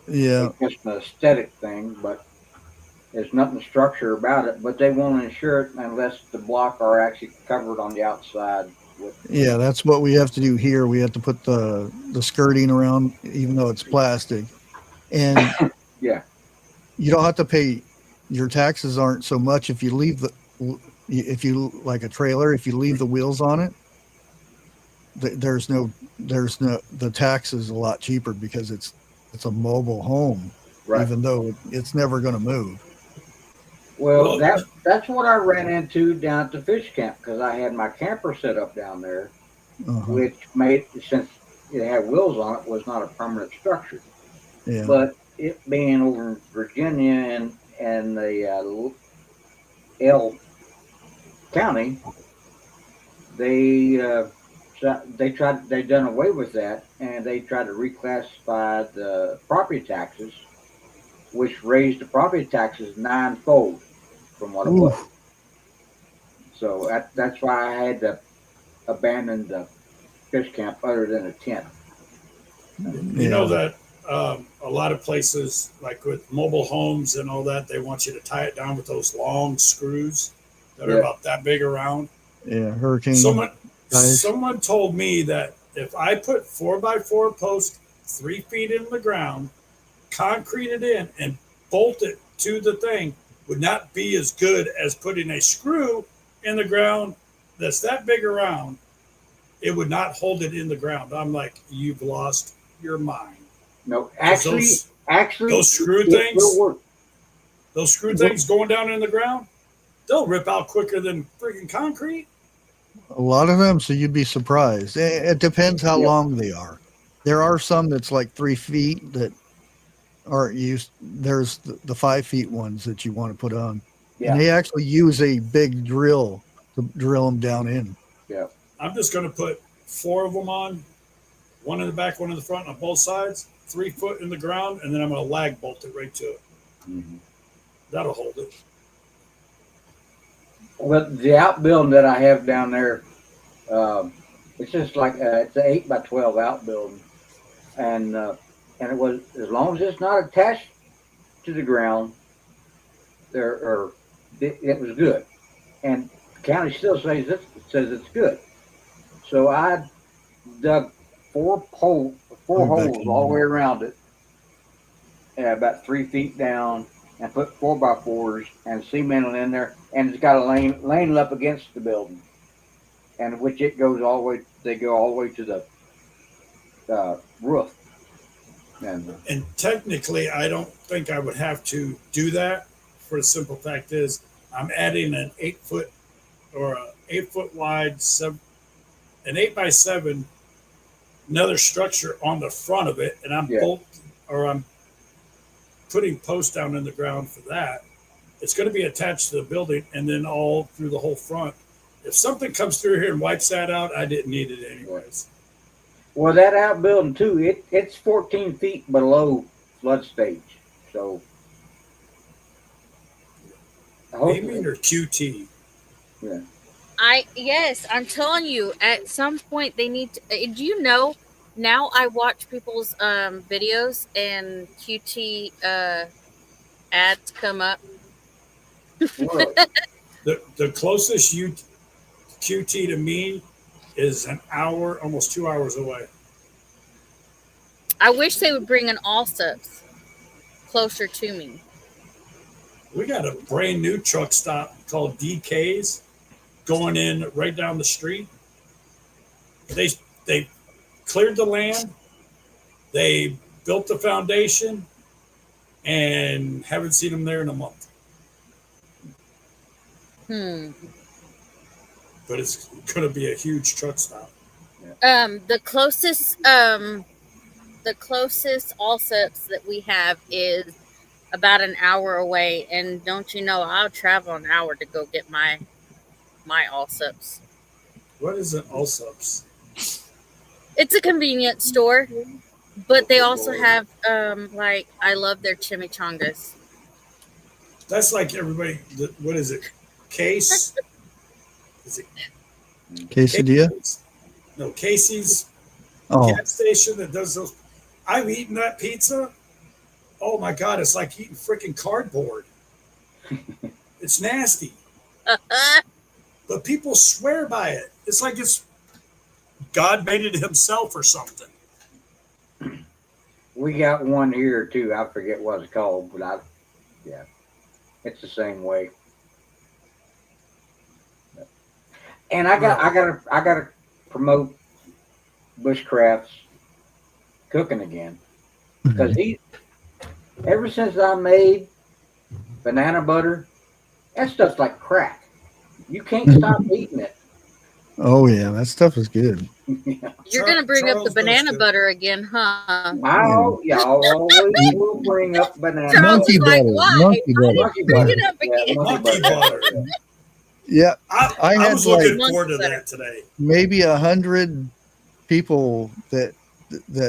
Yeah. It's just an aesthetic thing, but there's nothing structure about it. But they won't insure it unless the block are actually covered on the outside. Yeah, that's what we have to do here. We have to put the skirting around, even though it's plastic. And yeah, you don't have to pay. Your taxes aren't so much if you leave like a trailer, if you leave the wheels on it. The tax is a lot cheaper because it's a mobile home, right, even though it's never going to move. Well, that's what I ran into down at the fish camp, because I had my camper set up down there, which made, since it had wheels on it, was not a permanent structure. Yeah. But it being over in Virginia and the County, they done away with that, and they tried to reclassify the property taxes, which raised the property taxes 9-fold from what it was. So that's why I had to abandon the fish camp other than a tent. You know that a lot of places, like with mobile homes and all that, they want you to tie it down with those long screws that are about that big around. Yeah, hurricane. Someone told me that if I put 4x4 posts 3 feet in the ground, concrete it in, and bolt it to the thing, would not be as good as putting a screw in the ground that's that big around. It would not hold it in the ground. I'm like, you've lost your mind. No, actually, those screw things going down in the ground, they'll rip out quicker than freaking concrete. A lot of them, so you'd be surprised. It depends how long they are. There are some that's like 3 feet that aren't used. There's the 5 feet ones that you want to put on. Yeah. And they actually use a big drill to drill them down in. Yeah. I'm just going to put 4 of them on, one in the back, one in the front on both sides, 3 foot in the ground, and then I'm going to lag bolt it right to it. Mm-hmm. That'll hold it. Well, the outbuilding that I have down there, it's just like it's an 8x12 outbuilding, and it was, as long as it's not attached to the ground, it was good, and the county still says it's good. So I dug four holes all the way around it, about 3 feet down, and put 4x4s and cemented in there, and it's got a lane up against the building, and which it goes all the way. They go all the way to the roof. And technically, I don't think I would have to do that. For the simple fact is, I'm adding an 8 foot or a 8 foot wide an 8x7 another structure on the front of it, and I'm putting posts down in the ground for that. It's going to be attached to the building and then all through the whole front. If something comes through here and wipes that out, I didn't need it anyways. Well, that outbuilding too, it's 14 feet below flood stage. So Aiming or QT? Yeah. Yes, I'm telling you, at some point they need to, do you know, now I watch people's videos and QT ads come up. The closest QT to me is an hour, almost 2 hours away. I wish they would bring an Allsups closer to me. We got a brand new truck stop called DK's going in right down the street. They cleared the land, they built the foundation, and haven't seen them there in a month. But it's going to be a huge truck stop. The closest Allsups that we have is about an hour away, and don't you know, I'll travel an hour to go get my Allsups. What is an Allsups? It's a convenience store, but they also have like, I love their chimichangas. That's like everybody. What is it? Case? Is it Quesadilla? No, Casey's gas station that does those. I've eaten that pizza. Oh my God, it's like eating freaking cardboard. It's nasty. But people swear by it. It's like it's God made it himself or something. We got one here too. I forget what it's called, but it's the same way. And I gotta promote Bushcraft's cooking again, because ever since I made banana butter, that stuff's like crack. You can't stop eating it. Oh yeah, that stuff is good. You're gonna bring up the banana butter again, huh? I always will bring up banana monkey butter. butter. Monkey butter. Monkey butter. Yeah, I was looking forward to that today. Maybe 100 people that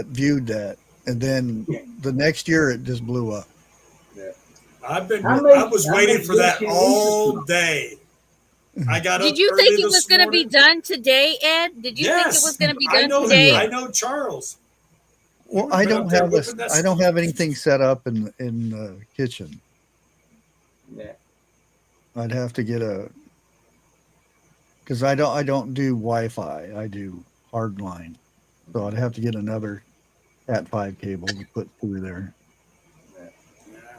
viewed that, and then the next year it just blew up. Yeah. I was waiting for that all day. I got. Did you think it was going to be done today, Ed? Did you think it was going to be done today? I know Charles. Well, I don't have anything set up in the kitchen. Yeah. I'd have to get because I don't do Wi-Fi. I do hardline, so I'd have to get another Cat5 cable to put through there.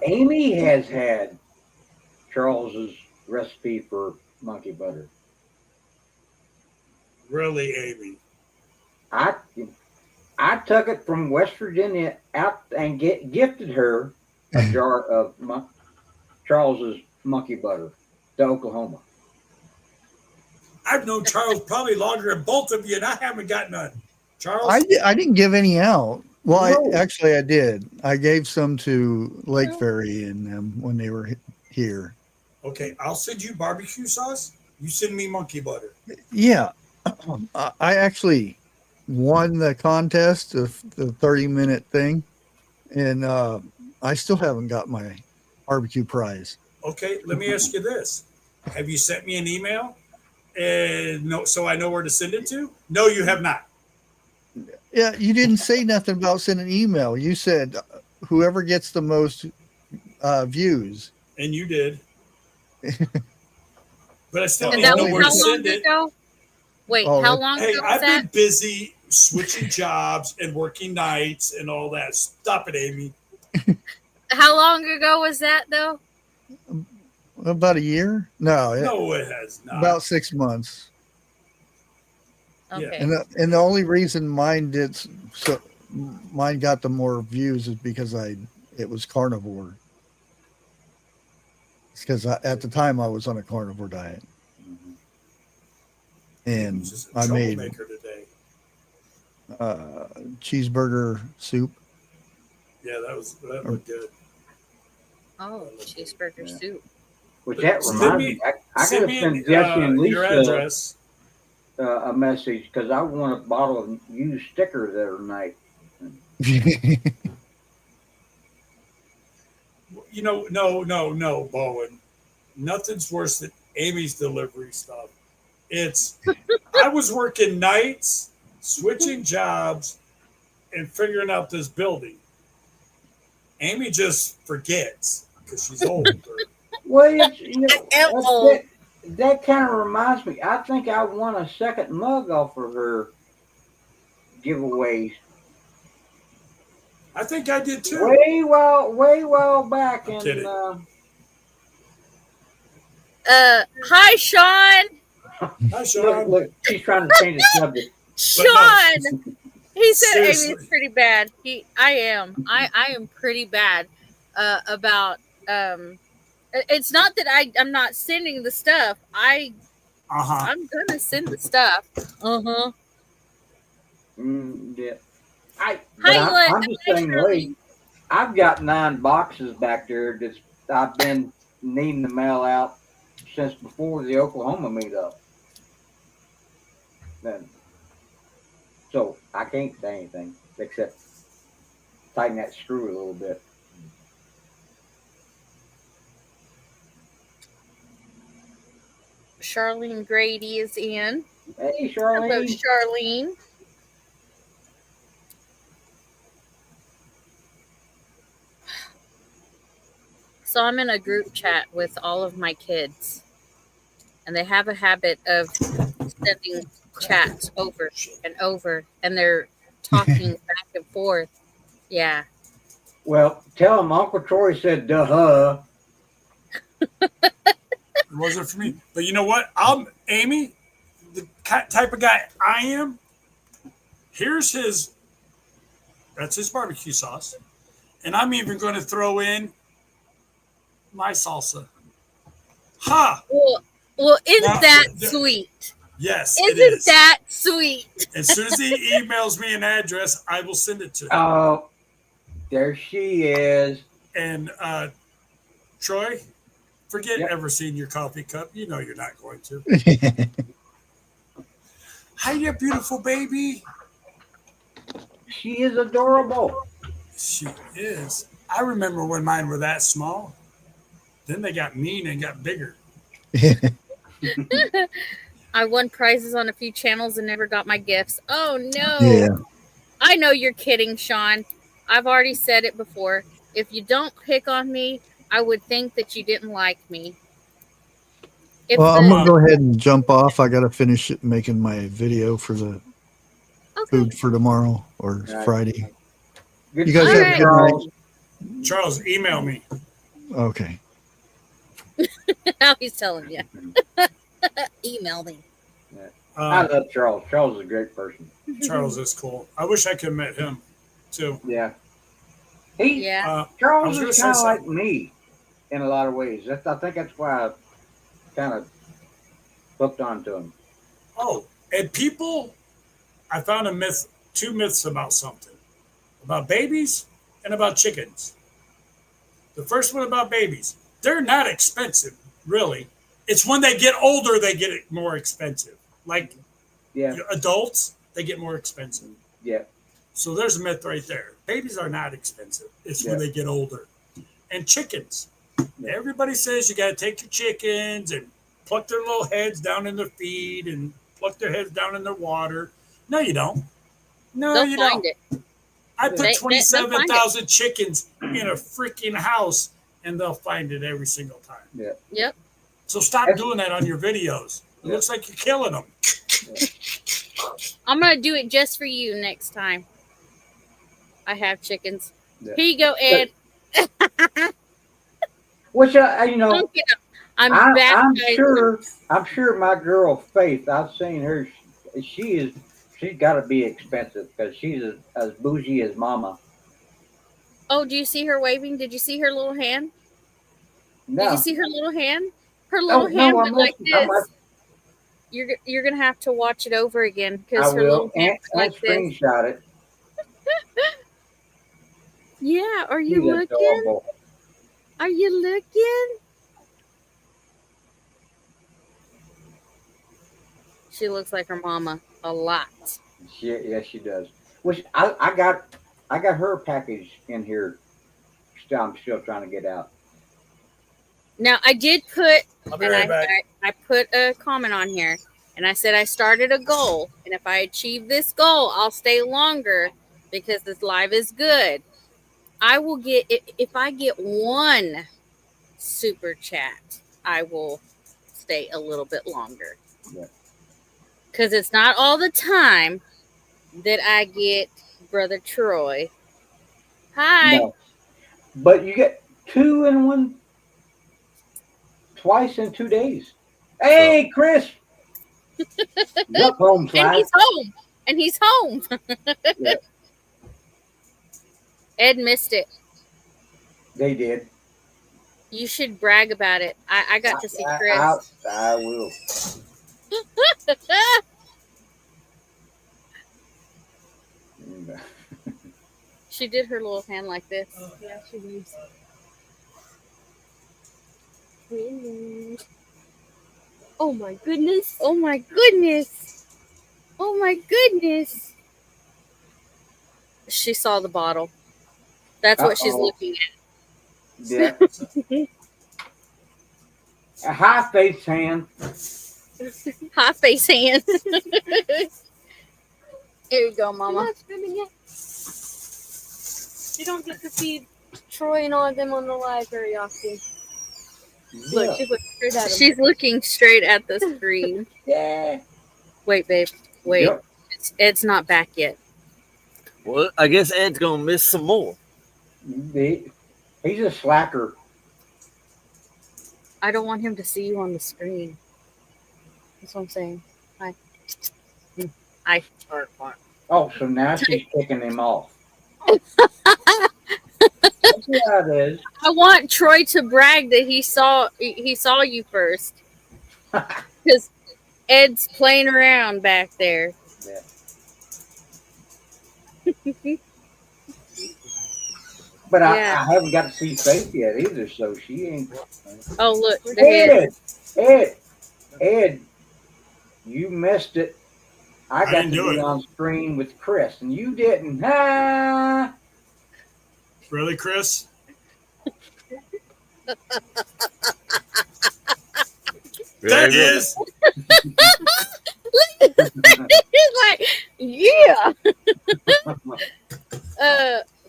Amy has had Charles's recipe for monkey butter. Really, Amy? I took it from West Virginia out and gifted her a jar of Charles's monkey butter to Oklahoma. I've known Charles probably longer than both of you, and I haven't got none. Charles? I didn't give any out. Well, no. I did. I gave some to Lake Ferry and them when they were here. Okay, I'll send you barbecue sauce. You send me monkey butter. Yeah. I actually won the contest of the 30-minute thing, and I still haven't got my barbecue prize. Okay, let me ask you this: have you sent me an email? No, so I know where to send it to. No, you have not. Yeah, you didn't say nothing about sending an email. You said whoever gets the most views, and you did. But I still and need that to know was where how to long send it. ago? Wait, how long ago was I've that? been busy switching jobs and working nights and all that. Stop it, Amy. How long ago was that, though? About a year? No, it has not. About 6 months. Okay. And the only reason mine got the more views is because it was carnivore. It's because at the time I was on a carnivore diet, and I made today. Cheeseburger soup. Yeah, that looked good. Oh, cheeseburger soup. Which that reminds me, I gotta send Jesse and your address. A message because I want a bottle of used stickers the other night. No, Bowen. Nothing's worse than Amy's delivery stuff. I was working nights, switching jobs, and figuring out this building. Amy just forgets because she's older. Well, that kind of reminds me. I think I won a second mug off of her giveaways. I think I did too. Way well back in. Hi, Sean. Hi, Sean. Look, she's trying to change the subject. Sean. He said Amy's pretty bad. I am pretty bad about. It's not that I'm not sending the stuff. I'm gonna send the stuff. Yeah. I'm the same way. I've got 9 boxes back there that I've been needing to mail out since before the Oklahoma meetup. So I can't say anything except tighten that screw a little bit. Charlene Grady is in. Hey, Charlene. Hello, Charlene. So I'm in a group chat with all of my kids, and they have a habit of sending chats over and over, and they're talking back and forth. Yeah. Well, tell them Uncle Troy said duh. It wasn't for me. But you know what? Amy, the type of guy I am, that's his barbecue sauce. And I'm even going to throw in my salsa. Ha! Well, isn't that sweet? Yes, Isn't that sweet? As soon as he emails me an address, I will send it to him. Oh, there she is. And Troy, forget ever seeing your coffee cup. You know you're not going to. Hi, you beautiful baby. She is adorable. She is. I remember when mine were that small. Then they got mean and got bigger. I won prizes on a few channels and never got my gifts. Oh, no. Yeah. I know you're kidding, Sean. I've already said it before. If you don't pick on me, I would think that you didn't like me. I'm going to go ahead and jump off. I got to finish making my video for the food for tomorrow or Friday. Good. You guys have a good night. Charles, email me. Okay. Now he's telling you. Email me. I love Charles. Charles is a great person. Charles is cool. I wish I could have met him too. Yeah. Charles is kind of like me in a lot of ways. I think that's why I kind of hooked onto him. Oh, and people, I found two myths about something. About babies and about chickens. The first one about babies. They're not expensive, really. It's when they get older they get more expensive. Like adults, they get more expensive. Yeah. So there's a myth right there. Babies are not expensive. It's when they get older. And chickens. Yeah. Everybody says you got to take your chickens and pluck their little heads down in their feed and pluck their heads down in their water. No, you don't. No, They'll you find don't. It. I put 27,000 chickens in a freaking house, and they'll find it every single time. Yeah. Yep. So stop doing that on your videos. It looks like you're killing them. Yeah. I'm going to do it just for you next time. I have chickens. Yeah. Here you go, Ed. Which you know, I'm sure my girl Faith. I've seen her. She's got to be expensive because she's as bougie as Mama. Oh, do you see her waving? Did you see her little hand? No. Did you see her little hand? Her little hand went like this. You're gonna have to watch it over again because her little hand went like this. Screenshot it. Yeah, are you looking? Adorable. Are you looking? She looks like her mama a lot. Yeah, she does. Which I got her package in here. I'm still trying to get out. Now I did put, I put a comment on here, and I said I started a goal, and if I achieve this goal, I'll stay longer because this live is good. I will get, if I get one super chat, I will stay a little bit longer. Because it's not all the time that I get Brother Troy. Hi. No. But you get 2 in one, twice in 2 days. Hey, Chris. Up home, and he's home. And he's home. Yeah. Ed missed it. They did. You should brag about it. I got to see Chris. I will. She did her little hand like this. Yeah, she waves. Oh my goodness. Oh my goodness. Oh my goodness. She saw the bottle. That's what she's looking at. Yeah. A high face hand. High face hand. Here you go, Mama. Not swimming yet. You don't get to see Troy and all of them on the live very often. Yeah. Look, she's looking straight at him. She's looking straight at the screen. Yeah. Wait, babe. Wait. Yep. Ed's not back yet. Well, I guess Ed's going to miss some more. He's a slacker. I don't want him to see you on the screen. That's what I'm saying. Hi. Hi. Oh, so now she's kicking him off. Yeah, it is. I want Troy to brag that he saw you first. Because Ed's playing around back there. Yeah. But I haven't got to see Faith yet either, so she ain't. Oh, look. Ed, you missed it. I got to be on screen with Chris, and you didn't. Ah. Really, Chris? That is. He's like, yeah.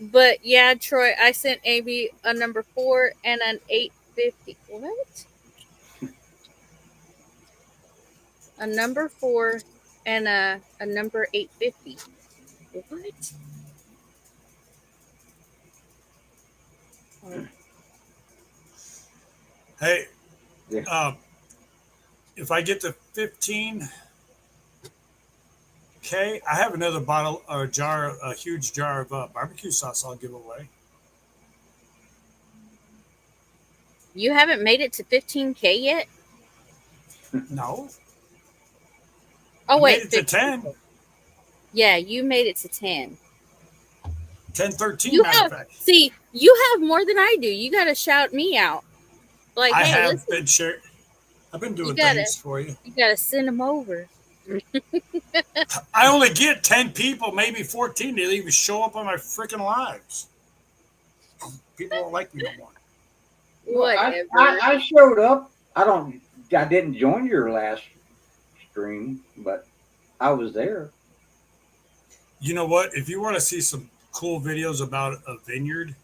But yeah, Troy, I sent AB a number 4 and an 850. What? A number 4 and a number 850. What? Hey, if I get to 15K, I have another bottle or a huge jar of barbecue sauce I'll give away. You haven't made it to 15K yet? No. Oh, wait. Made it to 10. Yeah, you made it to 10. 10, 13, matter of fact. See, you have more than I do. You got to shout me out. Like, I have been sharing. I've been doing things for you. You got to send them over. I only get 10 people, maybe 14. They even show up on my freaking lives. People don't like me no more. Whatever. I showed up. I didn't join your last stream, but I was there. You know what? If you want to see some cool videos about a vineyard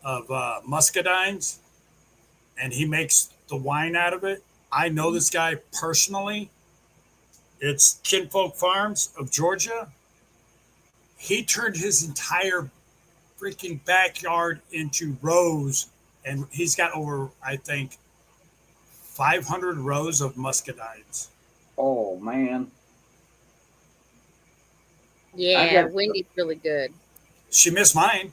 of muscadines, and he makes the wine out of it, I know this guy personally. It's Kinfolk Farms of Georgia. He turned his entire freaking backyard into rows, and he's got over, I think, 500 rows of muscadines. Oh man. Yeah, Wendy's really good. She missed mine.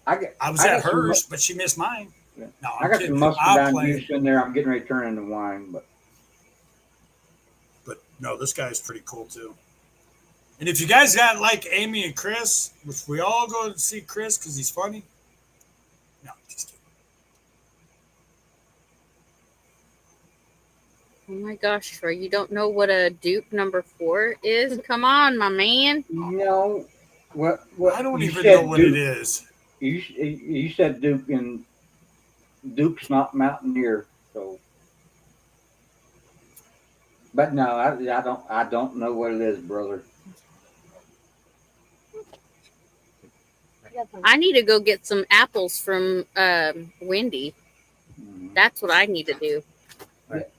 I was at hers, but she missed mine. Yeah. No, I got some muscadine juice in there. I'm getting ready to turn into wine, but no, this guy's pretty cool too. And if you guys got like Amy and Chris, which we all go to see Chris because he's funny. No, just kidding. Oh my gosh, Troy, you don't know what a Duke number 4 is? Come on, my man. No. What I don't even know what Duke. it is. You said Duke, and Duke's not Mountaineer, so. But no, I don't know what it is, brother. I need to go get some apples from Wendy. Mm-hmm. That's what I need to do. Right.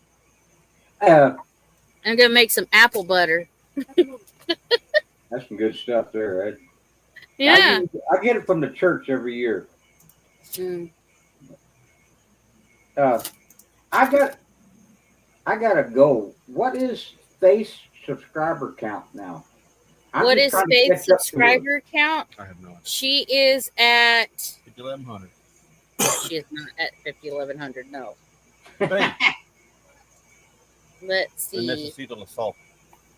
I'm gonna make some apple butter. That's some good stuff there, right? Yeah. I get it from the church every year. Mm. I gotta go. What is Faith's subscriber count now? What is Faith's subscriber count? I have no idea. She is at 5,100. She is not at 5,100. No. Hey, Let's see. necesito la sal.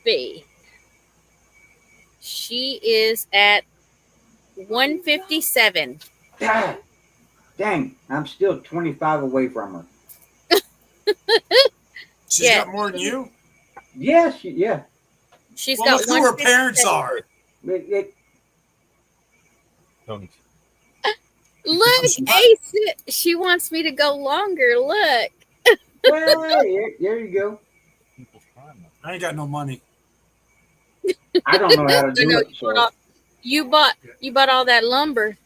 Faith. She is at 157. God, dang, I'm still 25 away from her. She's got more than you? Yes, yeah. She's well, got look who her parents are. Tony. Look, Ace, she wants me to go longer. Look. Well, there you go. I ain't got no money. I don't know how to do it. So. You bought all that lumber.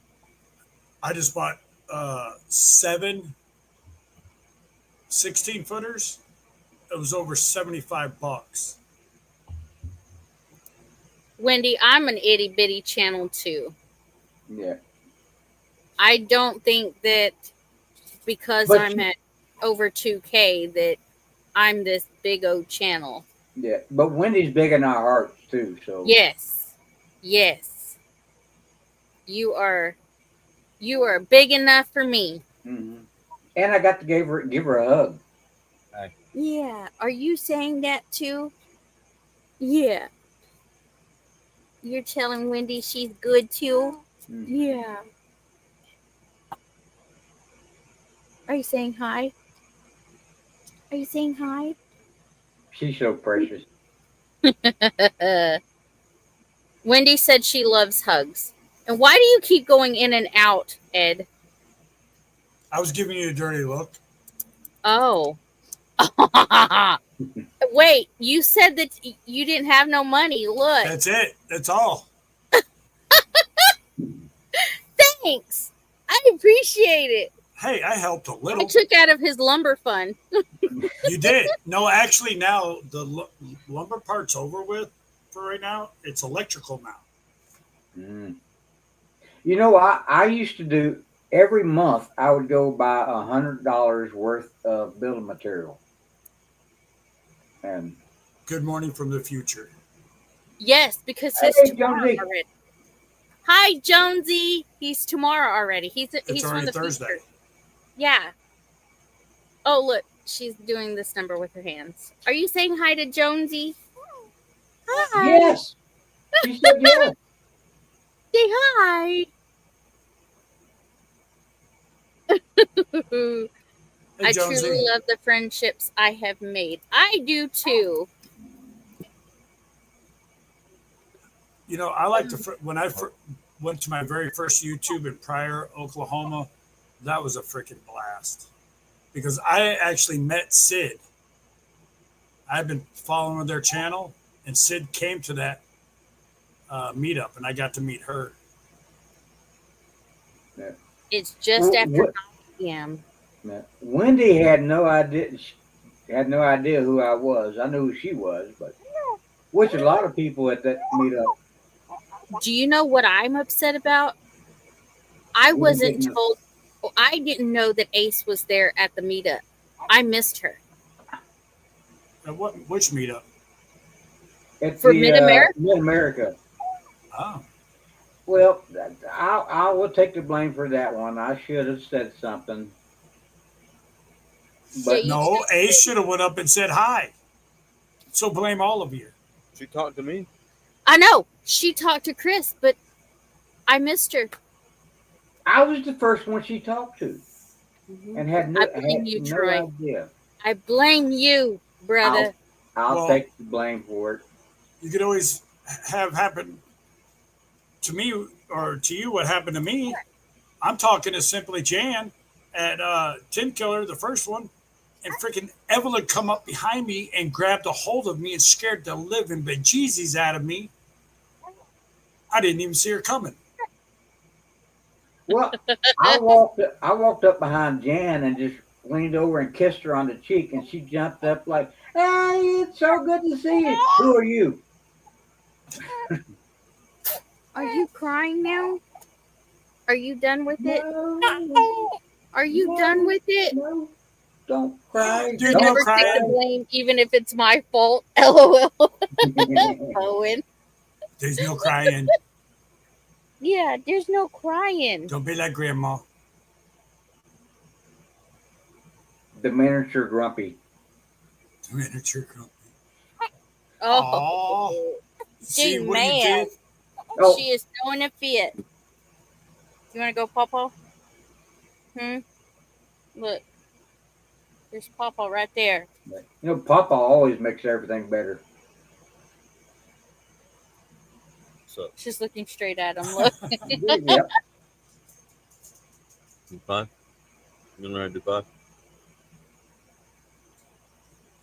I just bought 7 16-footers. It was over $75. Wendy, I'm an itty bitty channel too. Yeah. I don't think that because I'm at over 2K that I'm this big old channel. Yeah, but Wendy's big in our hearts too. So yes, you are big enough for me. Mm-hmm. And I got to give her a hug. Hi. Yeah, are you saying that too? Yeah. You're telling Wendy she's good too? Mm-hmm. Yeah. Are you saying hi? Are you saying hi? She's so precious. Wendy said she loves hugs. And why do you keep going in and out, Ed? I was giving you a dirty look. Oh. Wait, you said that you didn't have no money. Look. That's it. That's all. Thanks. I appreciate it. Hey, I helped a little. I took out of his lumber fund. You did. No, actually, now the lumber part's over with for right now. It's electrical now. Mm. You know, I used to do every month. I would go buy $100 worth of building material. And good morning from the future. Yes, because he's tomorrow Jonesy. already. Hi, Jonesy. He's tomorrow already. He's already from the Thursday. future. Yeah. Oh, look. She's doing this number with her hands. Are you saying hi to Jonesy? Hi. Yes. She said yes. Say hi. Hey, I Jonesy. truly love the friendships I have made. I do too. I like to when I went to my very first YouTube in Pryor, Oklahoma. That was a freaking blast because I actually met Sid. I've been following their channel, and Sid came to that meetup, and I got to meet her. Yeah. It's just after 9 p.m. Yeah. Wendy had no idea. She had no idea who I was. I knew who she was, but which a lot of people at that meetup. Do you know what I'm upset about? I wasn't told. I didn't know that Ace was there at the meetup. I missed her. Which meetup? For Mid-America. Mid-America. Oh. Well, I will take the blame for that one. I should have said something. But no, Ace should have went up and said hi. So blame all of you. She talked to me. I know. She talked to Chris, but I missed her. I was the first one she talked to. And had no Troy. idea. I blame you, brother. I'll take the blame for it. You could always have happen to me or to you what happened to me. I'm talking to Simply Jan at Tin Killer, the first one, and freaking Evelyn come up behind me and grabbed a hold of me and scared the living bejesus out of me. I didn't even see her coming. Well, I walked up behind Jan and just leaned over and kissed her on the cheek, and she jumped up like, "Hey, it's so good to see you. Who are you?" Are you crying now? Are you done with it? Are you done with it? No, don't cry. You never take the blame, even if it's my fault. LOL. Owen. There's no crying. Yeah, there's no crying. Don't be like Grandma. The miniature grumpy. The miniature grumpy. Oh. See what man. you did? Oh. She is throwing a fit. You want to go, Papa? Look. There's Papa right there. You know, Papa always makes everything better. So she's looking straight at him. Look. Yep. You fine? You gonna do 5?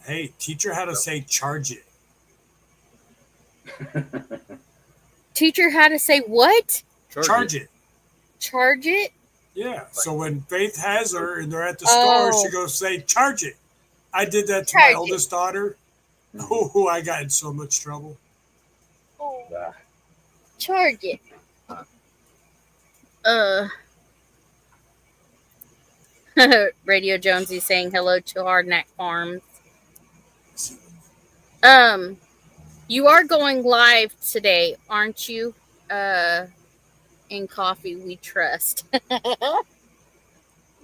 Hey, teach her how to say charge it. Teach her how to say what? Charge it. Charge it? Yeah. So when Faith has her and they're at the store, she goes say, charge it. I did that to my oldest daughter. Oh, I got in so much trouble. Charge it. Radio Jonesy saying hello to Hardneck Farms. You are going live today, aren't you? In Coffee We Trust.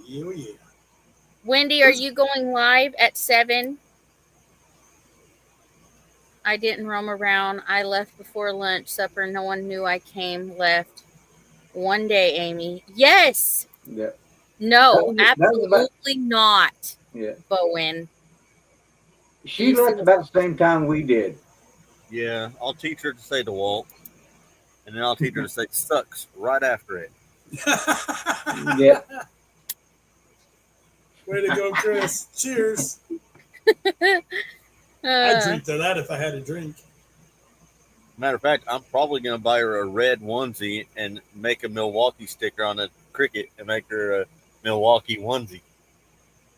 Yeah. Wendy, are you going live at 7? I didn't roam around. I left before lunch, supper. No one knew I came, left. One day, Amy. Yes. Yeah. No, absolutely not. Yeah. Bowen. She left about the same time we did. Yeah, I'll teach her to say the walk, and then I'll teach her to say sucks right after it. Yeah. Way to go, Chris. Cheers. I'd drink to that if I had a drink. Matter of fact, I'm probably going to buy her a red onesie and make a Milwaukee sticker on a cricket and make her a Milwaukee onesie.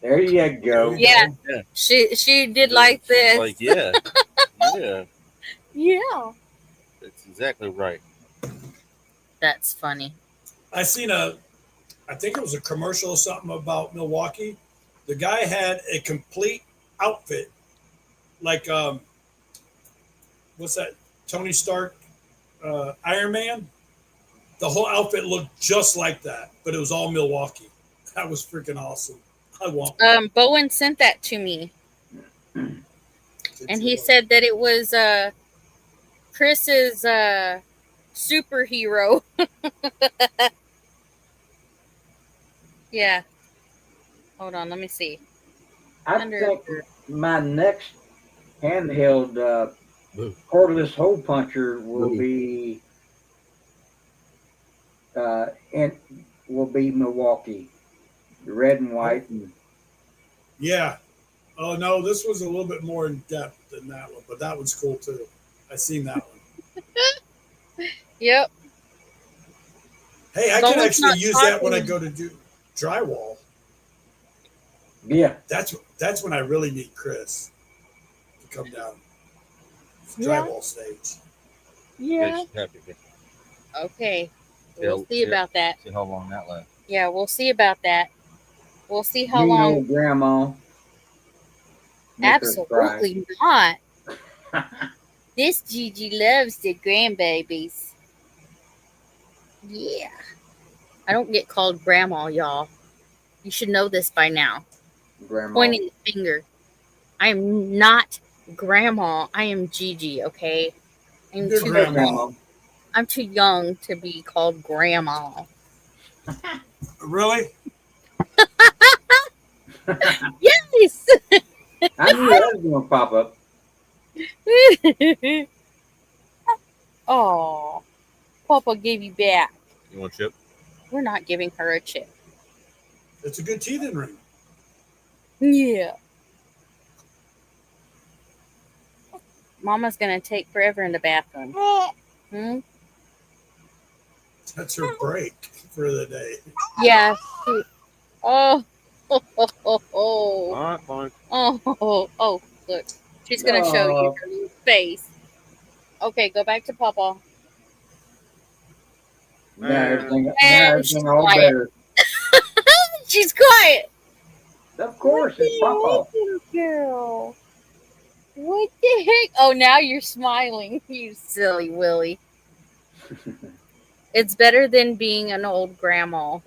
There you go. Yeah. She did like this. Like, yeah. Yeah. Yeah. That's exactly right. That's funny. I seen I think it was a commercial or something about Milwaukee. The guy had a complete outfit. Like, what's that? Tony Stark, Iron Man. The whole outfit looked just like that, but it was all Milwaukee. That was freaking awesome. I want one. Bowen sent that to me. And he said that it was Chris's superhero. Yeah. Hold on, let me see. I think my next handheld cordless hole puncher will be Milwaukee, the red and white. Yeah. Oh no, this was a little bit more in depth than that one, but that one's cool too. I seen that one. Yep. Hey, I can actually use that when I go to do drywall. Yeah. That's when I really need Chris to come down. Drywall stage. Yeah. Okay. We'll see about that. See how long that lasts. Yeah, we'll see about that. We'll see how long. Old grandma. Absolutely not. This Gigi loves the grandbabies. Yeah. I don't get called grandma, y'all. You should know this by now. Grandma. Pointing the finger. I am not grandma. I am Gigi, okay? I'm too young to be called grandma. Really? Yes! I knew that was going to pop up. Oh, Papa gave you back. You want a chip? We're not giving her a chip. It's a good teething ring. Yeah. Mama's going to take forever in the bathroom. That's her break for the day. Yeah. Oh. All right, fine. Oh, look. She's going to show you her face. Okay, go back to Papa. Now everything all better. She's quiet. Of course, it's Papa. Girl. What the heck? Oh, now you're smiling. You silly Willie. It's better than being an old grandma.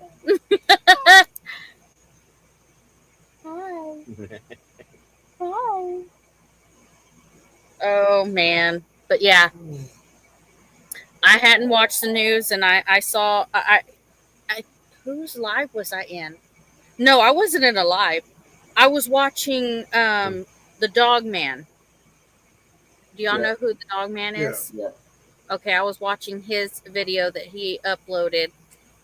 Hi. Hi. Oh, man. But yeah. I hadn't watched the news, and I saw... whose live was I in? No, I wasn't in a live. I was watching the Dog Man. Do y'all know who the Dog Man is? Yeah. Okay, I was watching his video that he uploaded,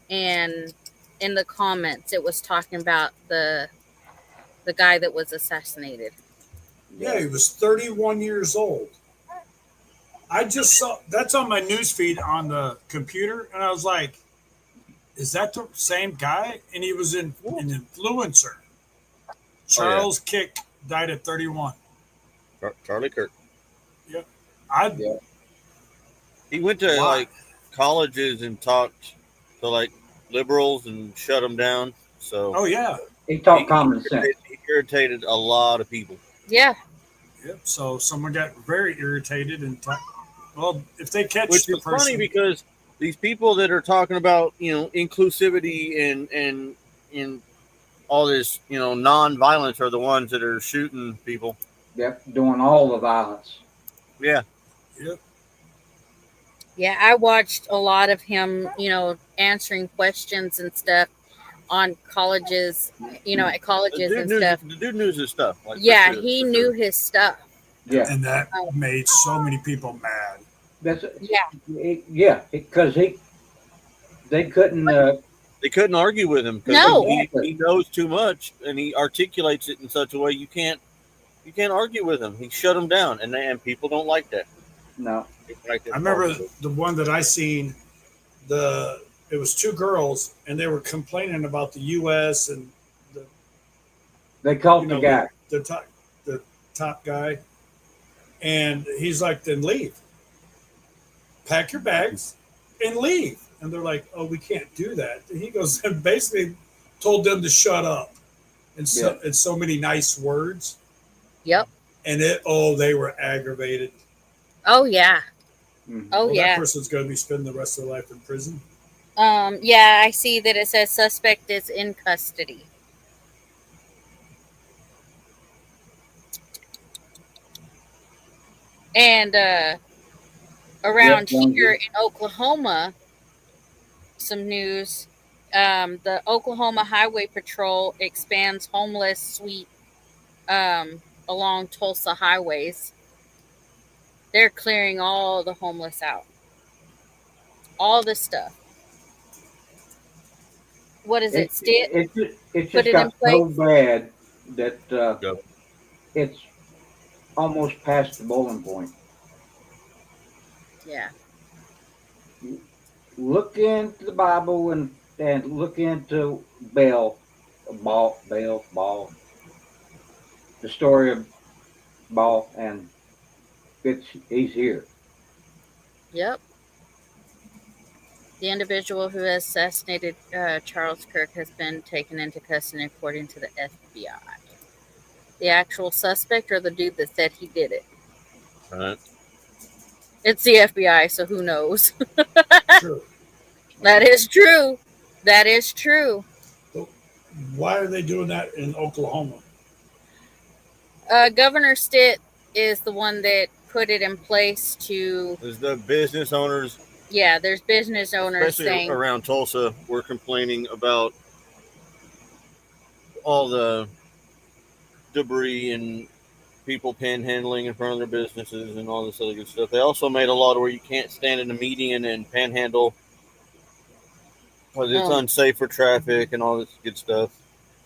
and in the comments, it was talking about the guy that was assassinated. Yeah, he was 31 years old. I just saw that's on my newsfeed on the computer, and I was like, "Is that the same guy?" And he was an influencer. Charles Kick died at 31. Charlie Kirk. Yep. He went to like colleges and talked to like liberals and shut them down. So. Oh yeah. He talked common sense. He irritated a lot of people. Yeah. Yep. So someone got very irritated and well, if they catch which the is person, funny because these people that are talking about inclusivity and all this non-violence are the ones that are shooting people. Yep, doing all the violence. Yeah. Yep. Yeah, I watched a lot of him, answering questions and stuff on colleges, at colleges and stuff. The dude knew his stuff. Like, yeah, he knew his stuff. Yeah. And that made so many people mad. Because they couldn't argue with him because he knows too much and he articulates it in such a way you can't argue with him. He shut him down, and people don't like that. No. I remember the one that I seen. It was two girls, and they were complaining about the U.S. and they called the guy, the top guy, and he's like, "Then leave, pack your bags, and leave." And they're like, "Oh, we can't do that." And he goes and basically told them to shut up, and so many nice words. Yep. And they were aggravated. Oh yeah. Mm-hmm. Oh yeah. That person's going to be spending the rest of their life in prison. Yeah, I see that it says suspect is in custody. And around here in Oklahoma, some news. The Oklahoma Highway Patrol expands homeless sweep along Tulsa highways. They're clearing all the homeless out. All this stuff. What is it? It just got so bad that it's almost past the boiling point. Yeah. Look into the Bible and look into Baal, the story of Baal, and he's here. Yep. The individual who assassinated Charles Kirk has been taken into custody according to the FBI. The actual suspect or the dude that said he did it? Right. It's the FBI, so who knows? True. That is true. That is true. Why are they doing that in Oklahoma? Governor Stitt is the one that put it in place to... Is the business owners... Yeah, there's business owners especially saying... around Tulsa, we're complaining about all the debris and people panhandling in front of their businesses and all this other good stuff. They also made a law where you can't stand in a median and panhandle because it's unsafe for traffic and all this good stuff.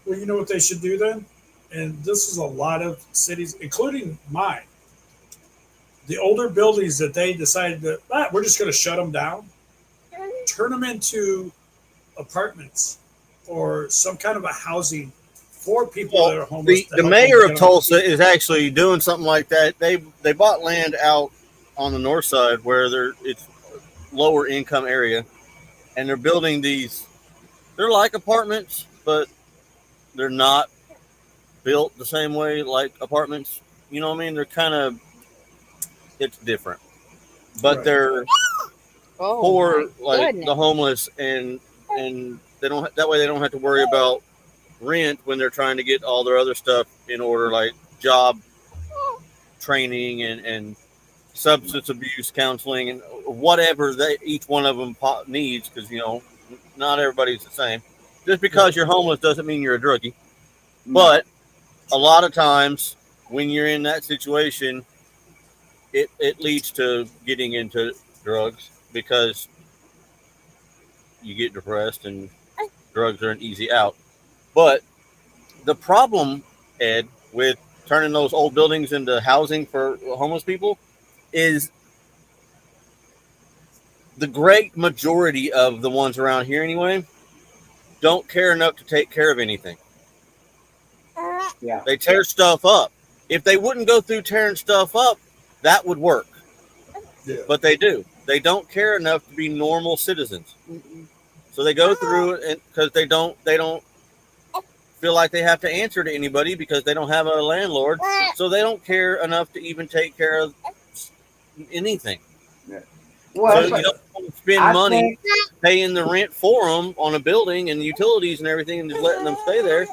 Well, you know what they should do then? And this is a lot of cities, including mine. The older buildings that they decided that we're just going to shut them down, turn them into apartments or some kind of a housing for people that are homeless. The mayor of Tulsa is actually doing something like that. They bought land out on the north side where it's lower income area, and they're building these. They're like apartments, but they're not built the same way like apartments. You know what I mean? They're kind of, it's different, but they're for like the homeless, and they don't. That way they don't have to worry about rent when they're trying to get all their other stuff in order, like job training and substance abuse counseling and whatever each one of them needs, because not everybody's the same. Just because you're homeless doesn't mean you're a druggie. But a lot of times when you're in that situation, it leads to getting into drugs because you get depressed and drugs are an easy out. But the problem, Ed, with turning those old buildings into housing for homeless people is the great majority of the ones around here anyway don't care enough to take care of anything. Yeah. They tear stuff up. If they wouldn't go through tearing stuff up, that would work. Yeah. But they do. They don't care enough to be normal citizens. So they go through it because they don't feel like they have to answer to anybody because they don't have a landlord. So they don't care enough to even take care of anything. Yeah. Well, so you don't want to spend money paying the rent for them on a building and utilities and everything and just letting them stay there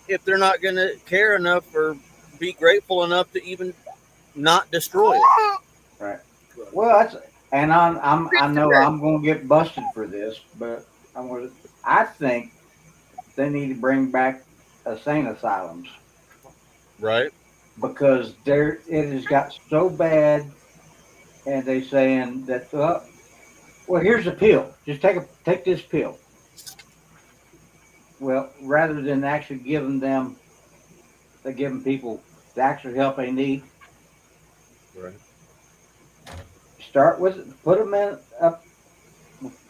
if they're not going to care enough or be grateful enough to even not destroy it. Right. Well, I know I'm going to get busted for this, but I think they need to bring back insane asylums. Right. Because it has got so bad, and they saying that well, here's a pill. Just take this pill. Well, rather than actually giving people the actual help they need. Right. Start with put them in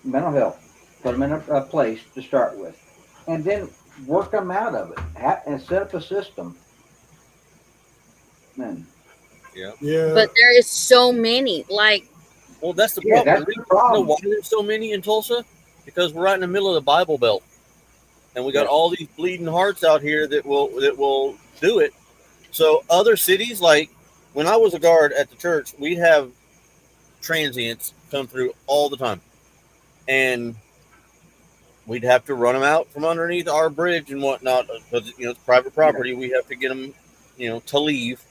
mental health. Put them in a place to start with, and then work them out of it and set up a system. Man. Yeah. But there is so many. Well, that's the problem. That's the problem. You know why there's so many in Tulsa? Because we're right in the middle of the Bible Belt, and we got all these bleeding hearts out here that will do it. So other cities, like when I was a guard at the church, we'd have transients come through all the time, and we'd have to run them out from underneath our bridge and whatnot because it's private property. We have to get them, to leave,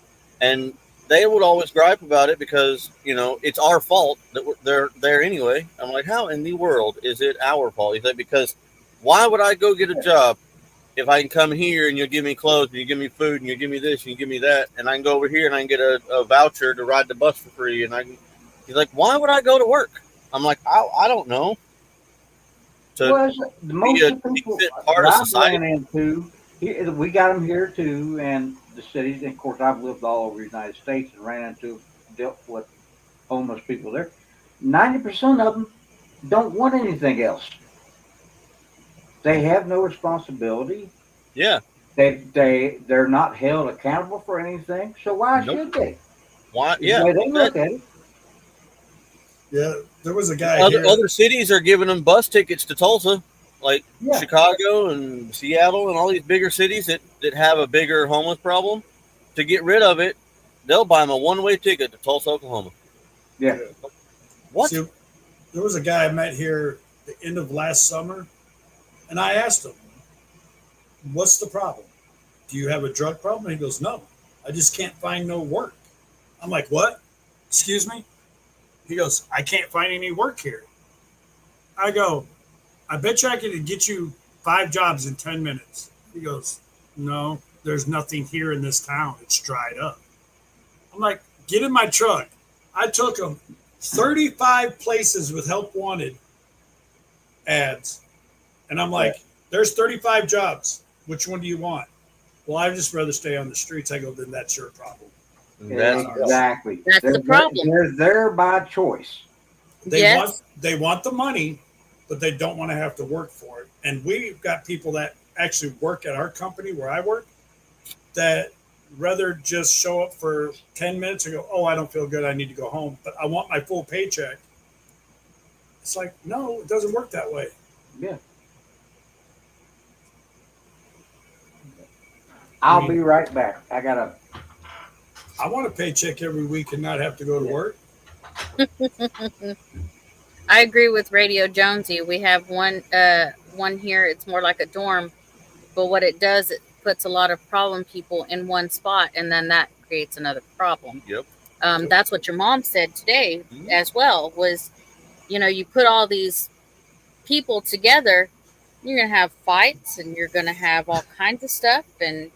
and they would always gripe about it because it's our fault that they're there anyway. I'm like, how in the world is it our fault? He said, because why would I go get a job if I can come here and you'll give me clothes and you give me food and you give me this and you give me that, and I can go over here and I can get a voucher to ride the bus for free, and he's like, why would I go to work? I'm like, I don't know. Well, most of the people part that of I've society. ran into, we got them here too, and the cities. And of course, I've lived all over the United States and dealt with homeless people there. 90% of them don't want anything else. They have no responsibility. Yeah. They're not held accountable for anything. So why should they? Why? Yeah. The way they look at it. Yeah, there was a guy Other cities are giving them bus tickets to Tulsa, like Chicago and Seattle and all these bigger cities that have a bigger homeless problem. To get rid of it, they'll buy them a one-way ticket to Tulsa, Oklahoma. Yeah. What? See, there was a guy I met here the end of last summer, and I asked him, what's the problem? Do you have a drug problem? And he goes, no, I just can't find no work. I'm like, what? Excuse me? He goes, I can't find any work here. I go, I bet you I could get you 5 jobs in 10 minutes. He goes, no, there's nothing here in this town. It's dried up. I'm like, get in my truck. I took him 35 places with help wanted ads. And I'm like, there's 35 jobs. Which one do you want? Well, I'd just rather stay on the streets. I go, then that's your problem. Exactly. That's the problem. They're there by choice. They want the money, but they don't want to have to work for it. And we've got people that actually work at our company where I work that rather just show up for 10 minutes and go, oh, I don't feel good, I need to go home, but I want my full paycheck. It's like, no, it doesn't work that way. Yeah. I'll be right back. I want a paycheck every week and not have to go to work. I agree with Radio Jonesy. We have one here. It's more like a dorm, but what it does, it puts a lot of problem people in one spot, and then that creates another problem. Yep. That's what your mom said today as well. Was, you put all these people together, you're gonna have fights, and you're gonna have all kinds of stuff, and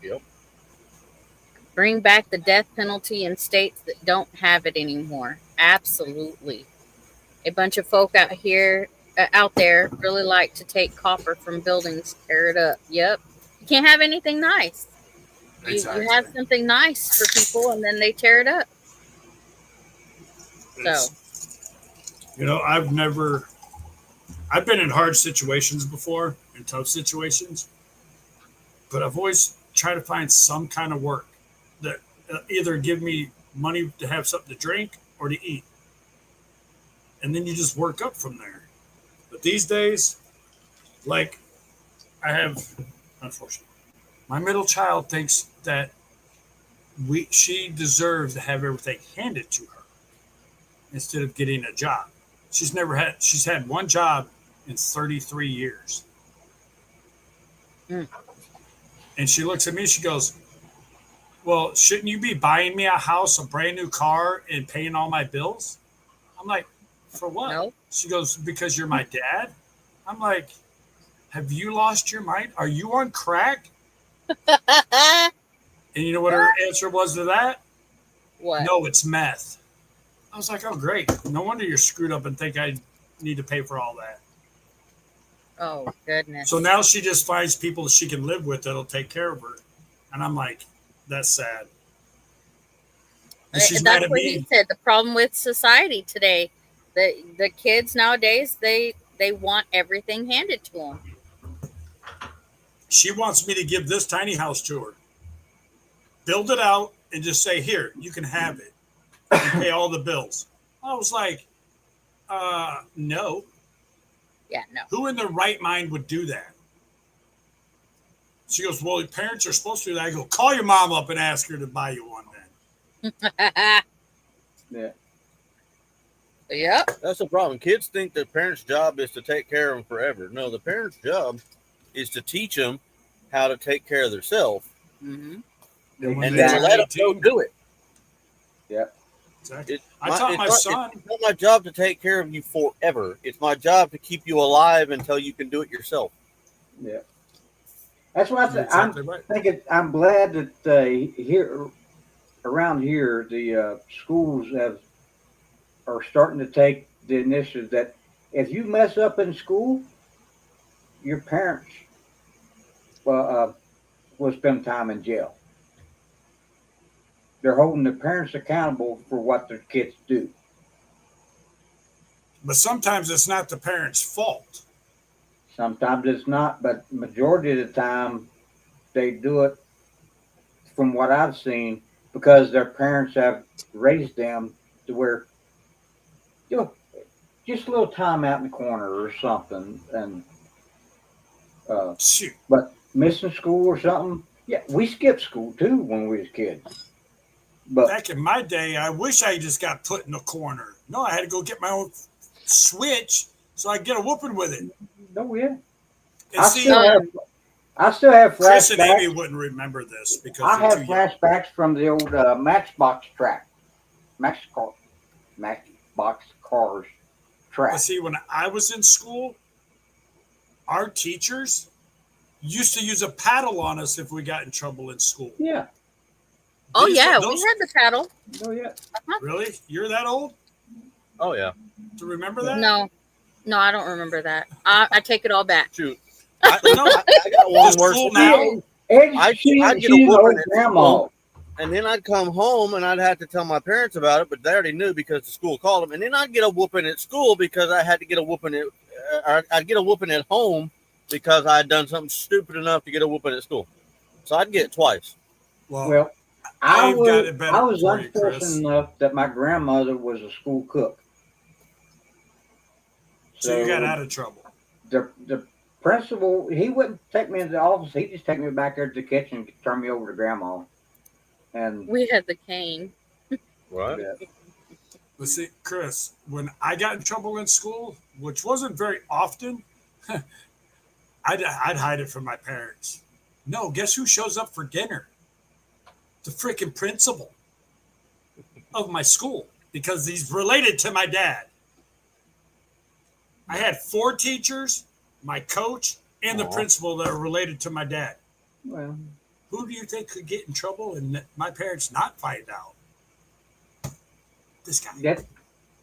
bring back the death penalty in states that don't have it anymore. Absolutely. A bunch of folk out there really like to take copper from buildings, tear it up. Yep. You can't have anything nice. Exactly. You have something nice for people, and then they tear it up. I've been in hard situations before, in tough situations, but I've always tried to find some kind of work that either give me money to have something to drink or to eat. And then you just work up from there. But these days, like I have, unfortunately, my middle child thinks that she deserves to have everything handed to her instead of getting a job. She's had one job in 33 years. And she looks at me, she goes, well, shouldn't you be buying me a house, a brand new car, and paying all my bills? I'm like, for what? No. She goes, because you're my dad. I'm like, have you lost your mind? Are you on crack? And you know what her answer was to that? What? No, it's meth. I was like, oh, great. No wonder you're screwed up and think I need to pay for all that. Oh, goodness. So now she just finds people that she can live with that'll take care of her. And I'm like, that's sad. And she's mad at me. That's what he said. The problem with society today, the kids nowadays, they want everything handed to them. She wants me to give this tiny house to her, build it out, and just say, here, you can have it, and pay all the bills. I was like, no. Yeah, no. Who in their right mind would do that? She goes, well, parents are supposed to do that. I go, call your mom up and ask her to buy you one then. Yeah. Yep. That's the problem. Kids think the parents' job is to take care of them forever. No, the parents' job is to teach them how to take care of themselves. Mm-hmm. And then let them go do it. Yeah. Exactly. I taught my son. It's not my job to take care of you forever. It's my job to keep you alive until you can do it yourself. Yeah. That's why exactly right. I'm glad that here around here the schools are starting to take the initiative that if you mess up in school, your parents uh, will spend time in jail. They're holding the parents accountable for what their kids do. But sometimes it's not the parents' fault. Sometimes it's not, but majority of the time they do it from what I've seen because their parents have raised them to where you know just a little time out in the corner or something, and Shoot. but missing school or something. Yeah, we skipped school too when we was kids. But back in my day, I wish I just got put in a corner. No, I had to go get my own switch so I could get a whooping with it. Oh yeah, And see, I still have flashbacks. Chris and Amy wouldn't remember this because I have flashbacks from the old Matchbox track, Matchbox cars track. But see, when I was in school, our teachers used to use a paddle on us if we got in trouble in school. Yeah. Oh yeah, we had the paddle. Oh yeah. Really? You're that old? Oh yeah. To remember that? No, I don't remember that. I take it all back. Shoot. I got one worse now. I'd get a whooping at grandma, and then I'd come home and I'd have to tell my parents about it, but they already knew because the school called them. And then I'd get a whooping at school because I had to get a whooping I'd get a whooping at home because I had done something stupid enough to get a whooping at school. So I'd get it twice. Well I was unfortunate enough that my grandmother was a school cook. So you got out of trouble. The principal, he wouldn't take me into the office. He'd just take me back there to the kitchen and turn me over to grandma. And we had the cane. Right. Yeah. But see, Chris, when I got in trouble in school, which wasn't very often, I'd hide it from my parents. No, guess who shows up for dinner? The freaking principal of my school, because he's related to my dad. I had 4 teachers, my coach, and the principal that are related to my dad. Well, who do you think could get in trouble and my parents not find out? This guy.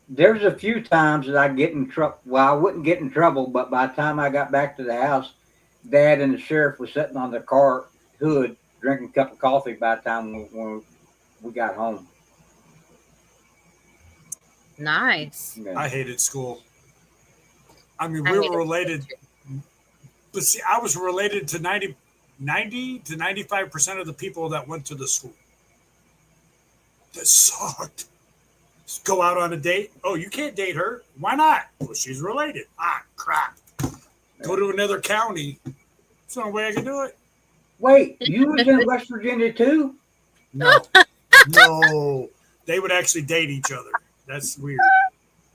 There's a few times that I get in trouble. Well, I wouldn't get in trouble, but by the time I got back to the house, Dad and the sheriff was sitting on the car hood drinking a cup of coffee by the time when we got home. Nice. Yeah. I hated school. I mean, we were related. But see, I was related to 90 to 95% of the people that went to the school. That sucked. Just go out on a date. Oh, you can't date her. Why not? Well, she's related. Ah, crap. Go to another county. That's the only way I can do it. Wait, you was in West Virginia too? No. No. They would actually date each other. That's weird.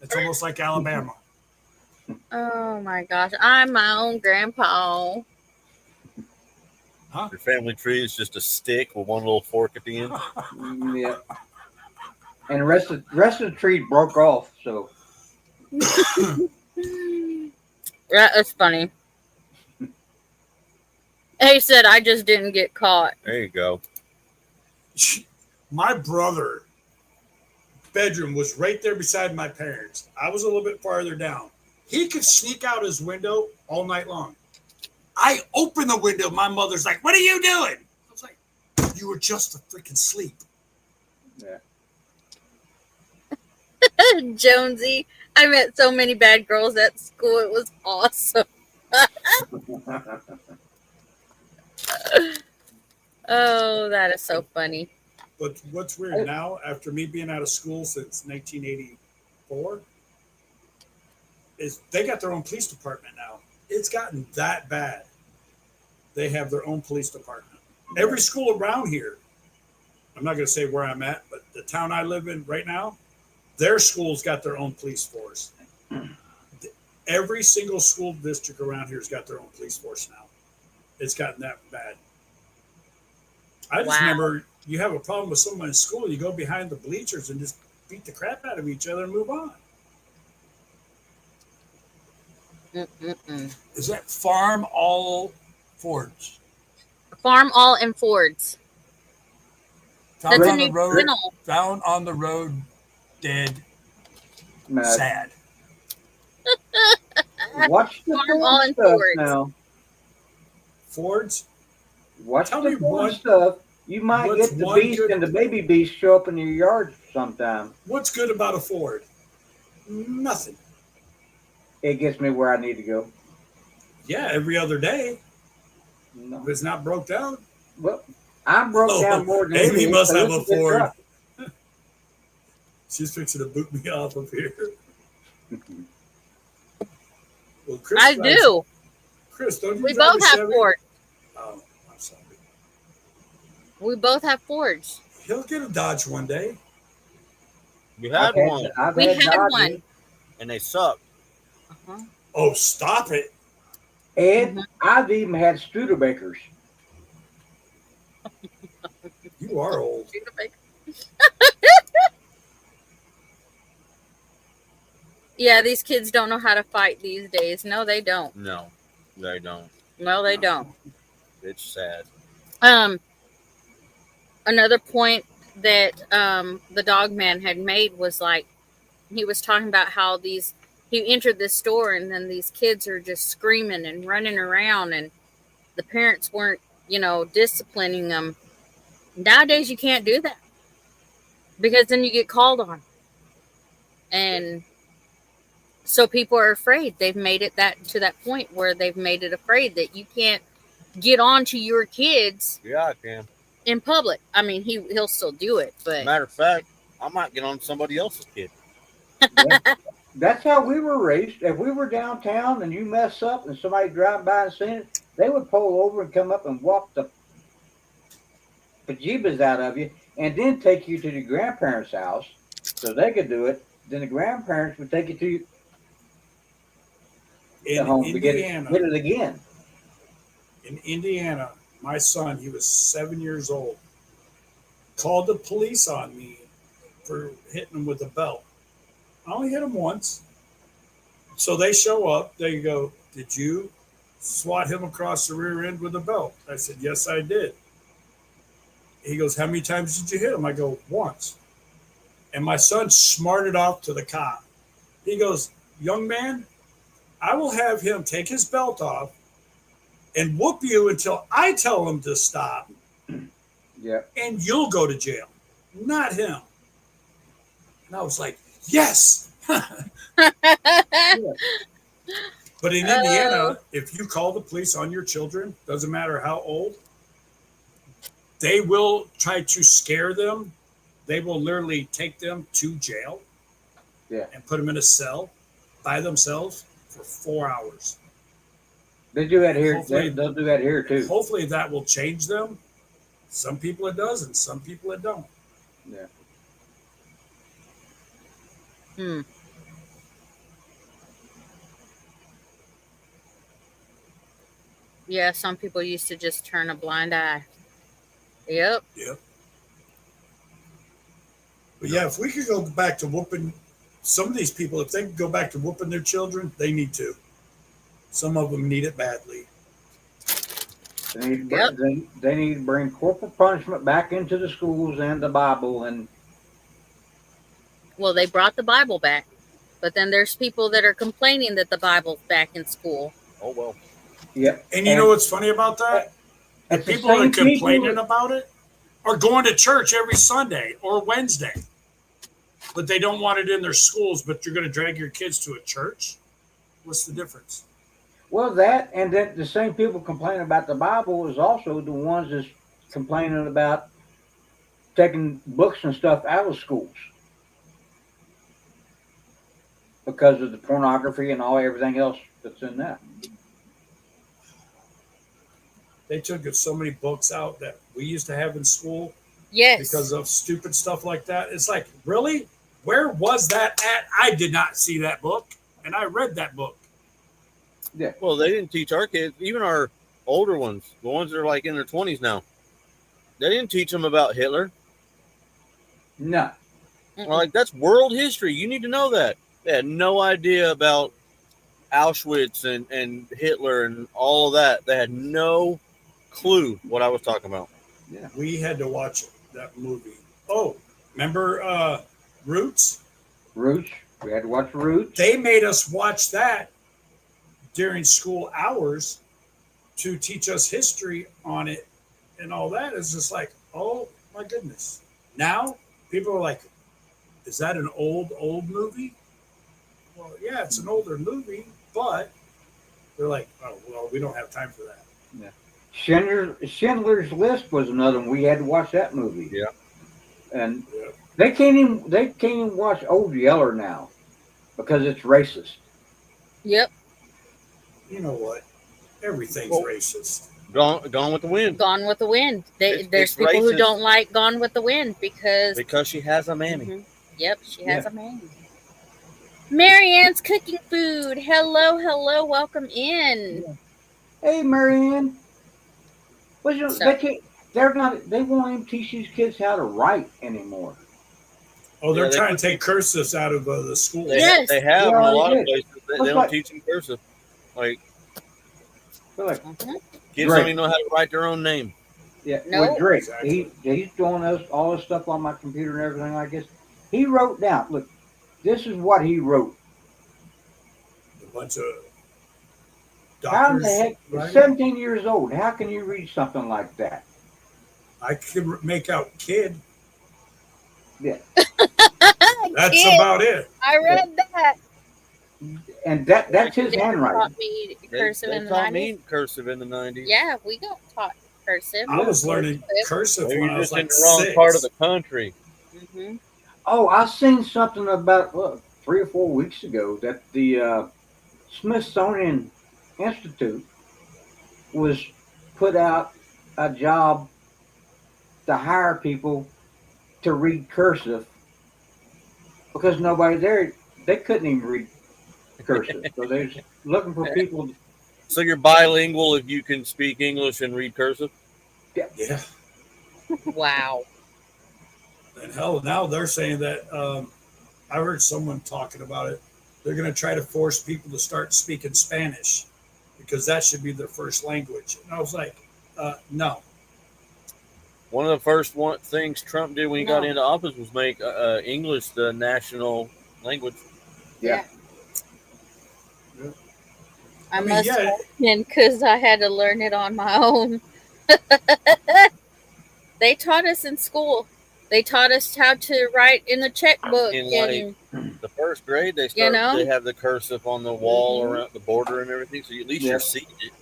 That's almost like Alabama. Oh my gosh. I'm my own grandpa. Huh? Your family tree is just a stick with one little fork at the end. Yeah. And the rest of the tree broke off, so. That's funny. He said, I just didn't get caught. There you go. My brother bedroom was right there beside my parents. I was a little bit farther down. He could sneak out his window all night long. I opened the window. My mother's like, what are you doing? I was like, you were just freaking asleep. Yeah. Jonesy, I met so many bad girls at school. It was awesome. Oh, that is so funny. But what's weird now, after me being out of school since 1984, is they got their own police department now. It's gotten that bad. They have their own police department. Every school around here, I'm not going to say where I'm at, but the town I live in right now, their school's got their own police force. Every single school district around here has got their own police force now. It's gotten that bad. I just remember you have a problem with someone in school, you go behind the bleachers and just beat the crap out of each other and move on. Mm-mm-mm. Is that Farm All Forge? Farm all in Fords. Found on the road. Found on the road, dead. Sad. Watch the Ford stuff now. Fords? Watch the Ford stuff. You might get the beast and the baby beast show up in your yard sometime. What's good about a Ford? Nothing. It gets me where I need to go. Yeah, every other day. No. If it's not broke down. Well, I'm broke down more than Amy must have a Ford. She's fixing to boot me off of here. Well, Chris, I do. Chris, don't you? We both have Fords. Oh, I'm sorry. We both have Fords. He'll get a Dodge one day. You had one. We had one. And they suck. Uh-huh. Oh, stop it. And I've even had Studebakers. You are old. Yeah, these kids don't know how to fight these days. No, they don't. No, they don't. No, they don't. It's sad. Another point that the dog man had made was like, he was talking about how he entered this store and then these kids are just screaming and running around and the parents weren't, disciplining them. Nowadays you can't do that because then you get called on. And so people are afraid. They've made it to that point where they've made it afraid that you can't get on to your kids. Yeah, I can. In public. I mean, he'll still do it, but matter of fact, I might get on somebody else's kid. Yeah. That's how we were raised. If we were downtown and you mess up and somebody drive by and seen it, they would pull over and come up and walk the bejeebas out of you and then take you to the grandparents' house so they could do it. Then the grandparents would take you to the home Indiana, to get it again. In Indiana, my son, he was 7 years old, called the police on me for hitting him with a belt. I only hit him once. So they show up. They go, "Did you swat him across the rear end with a belt?" I said, "Yes, I did." He goes, "How many times did you hit him?" I go, "Once." And my son smarted off to the cop. He goes, "Young man, I will have him take his belt off and whoop you until I tell him to stop. Yeah. And you'll go to jail, not him." And I was like, yes. But in Indiana, if you call the police on your children, doesn't matter how old, they will try to scare them. They will literally take them to jail and put them in a cell by themselves for 4 hours. They do that here. They'll do that here too. Hopefully that will change them. Some people it does, and some people it don't. Yeah. Yeah, some people used to just turn a blind eye. Yep. But yeah, if we could go back to whooping some of these people, if they could go back to whooping their children, they need to. Some of them need it badly. They need to bring corporal punishment back into the schools and the Bible. And well, they brought the Bible back, but then there's people that are complaining that the Bible's back in school. Oh well. Yep. And you know what's funny about that? The people that are complaining about it are going to church every Sunday or Wednesday, but they don't want it in their schools. But you're going to drag your kids to a church? What's the difference? Well, that and then the same people complaining about the Bible is also the ones that's complaining about taking books and stuff out of schools because of the pornography and everything else that's in that. They took so many books out that we used to have in school. Yes. Because of stupid stuff like that. It's like, really? Where was that at? I did not see that book, and I read that book. Yeah. Well, they didn't teach our kids, even our older ones, the ones that are like in their 20s now. They didn't teach them about Hitler. No. Like, that's world history. You need to know that. They had no idea about Auschwitz and Hitler and all of that. They had no clue what I was talking about. Yeah, we had to watch that movie. Oh, remember Roots? Roots. We had to watch Roots. They made us watch that during school hours to teach us history on it and all that. It's just like, oh my goodness. Now people are like, is that an old movie? Well, yeah, it's an older movie, but they're like, oh, well, we don't have time for that. Yeah. Schindler's List was another one. We had to watch that movie. Yeah. And they can't even watch Old Yeller now because it's racist. Yep. You know what? Everything's racist. Gone with the Wind. Gone with the Wind. There's people who don't like Gone with the Wind because she has a mammy. Mm-hmm. Yep, she has a mammy. Marianne's cooking food. Hello, welcome in. Hey, Marianne. They won't even teach these kids how to write anymore. Oh, they're trying to take cursives out of the schools. Yes. They have in a lot of places. They don't teach them cursive. Kids don't even know how to write their own name. Yeah, with Drake, he's doing all this stuff on my computer and everything like this. He wrote down, look, this is what he wrote. A bunch of doctors. How in the heck, right? 17 years old, how can you read something like that? I can make out kid. Yeah. That's kid. About it. I read that. And that's his handwriting. Taught me cursive in the 90s. Taught me cursive in the 90s. Yeah, we got taught cursive. I was learning cursive when I was like in the wrong 6. part of the country. Mm-hmm. Oh, I seen something about 3 or 4 weeks ago that the Smithsonian Institute was put out a job to hire people to read cursive because nobody there, they couldn't even read cursive. So they're looking for people. So you're bilingual if you can speak English and read cursive? Yeah. Wow. And hell, now they're saying that I heard someone talking about it. They're going to try to force people to start speaking Spanish because that should be their first language. And I was like, no. One of the first things Trump did when he got into office was make English the national language. Yeah. I must have been because I had to learn it on my own. They taught us in school. They taught us how to write in the checkbook. In the first grade, they have the cursive on the wall around the border and everything. So at least you're seeing it.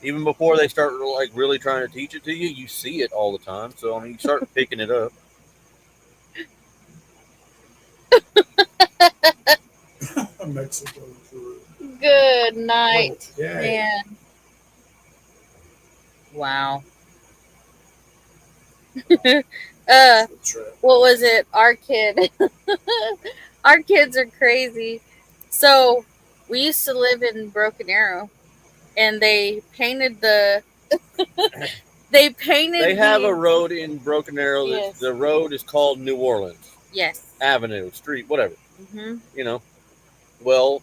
Even before they start really trying to teach it to you, you see it all the time. So I mean, you start picking it up. Mexico. Good night, man. Wow. What was it? Our kid. Our kids are crazy. So we used to live in Broken Arrow, and they painted the. They have a road in Broken Arrow. Yes. The road is called New Orleans. Yes. Avenue, street, whatever. Mm-hmm. You know. Well,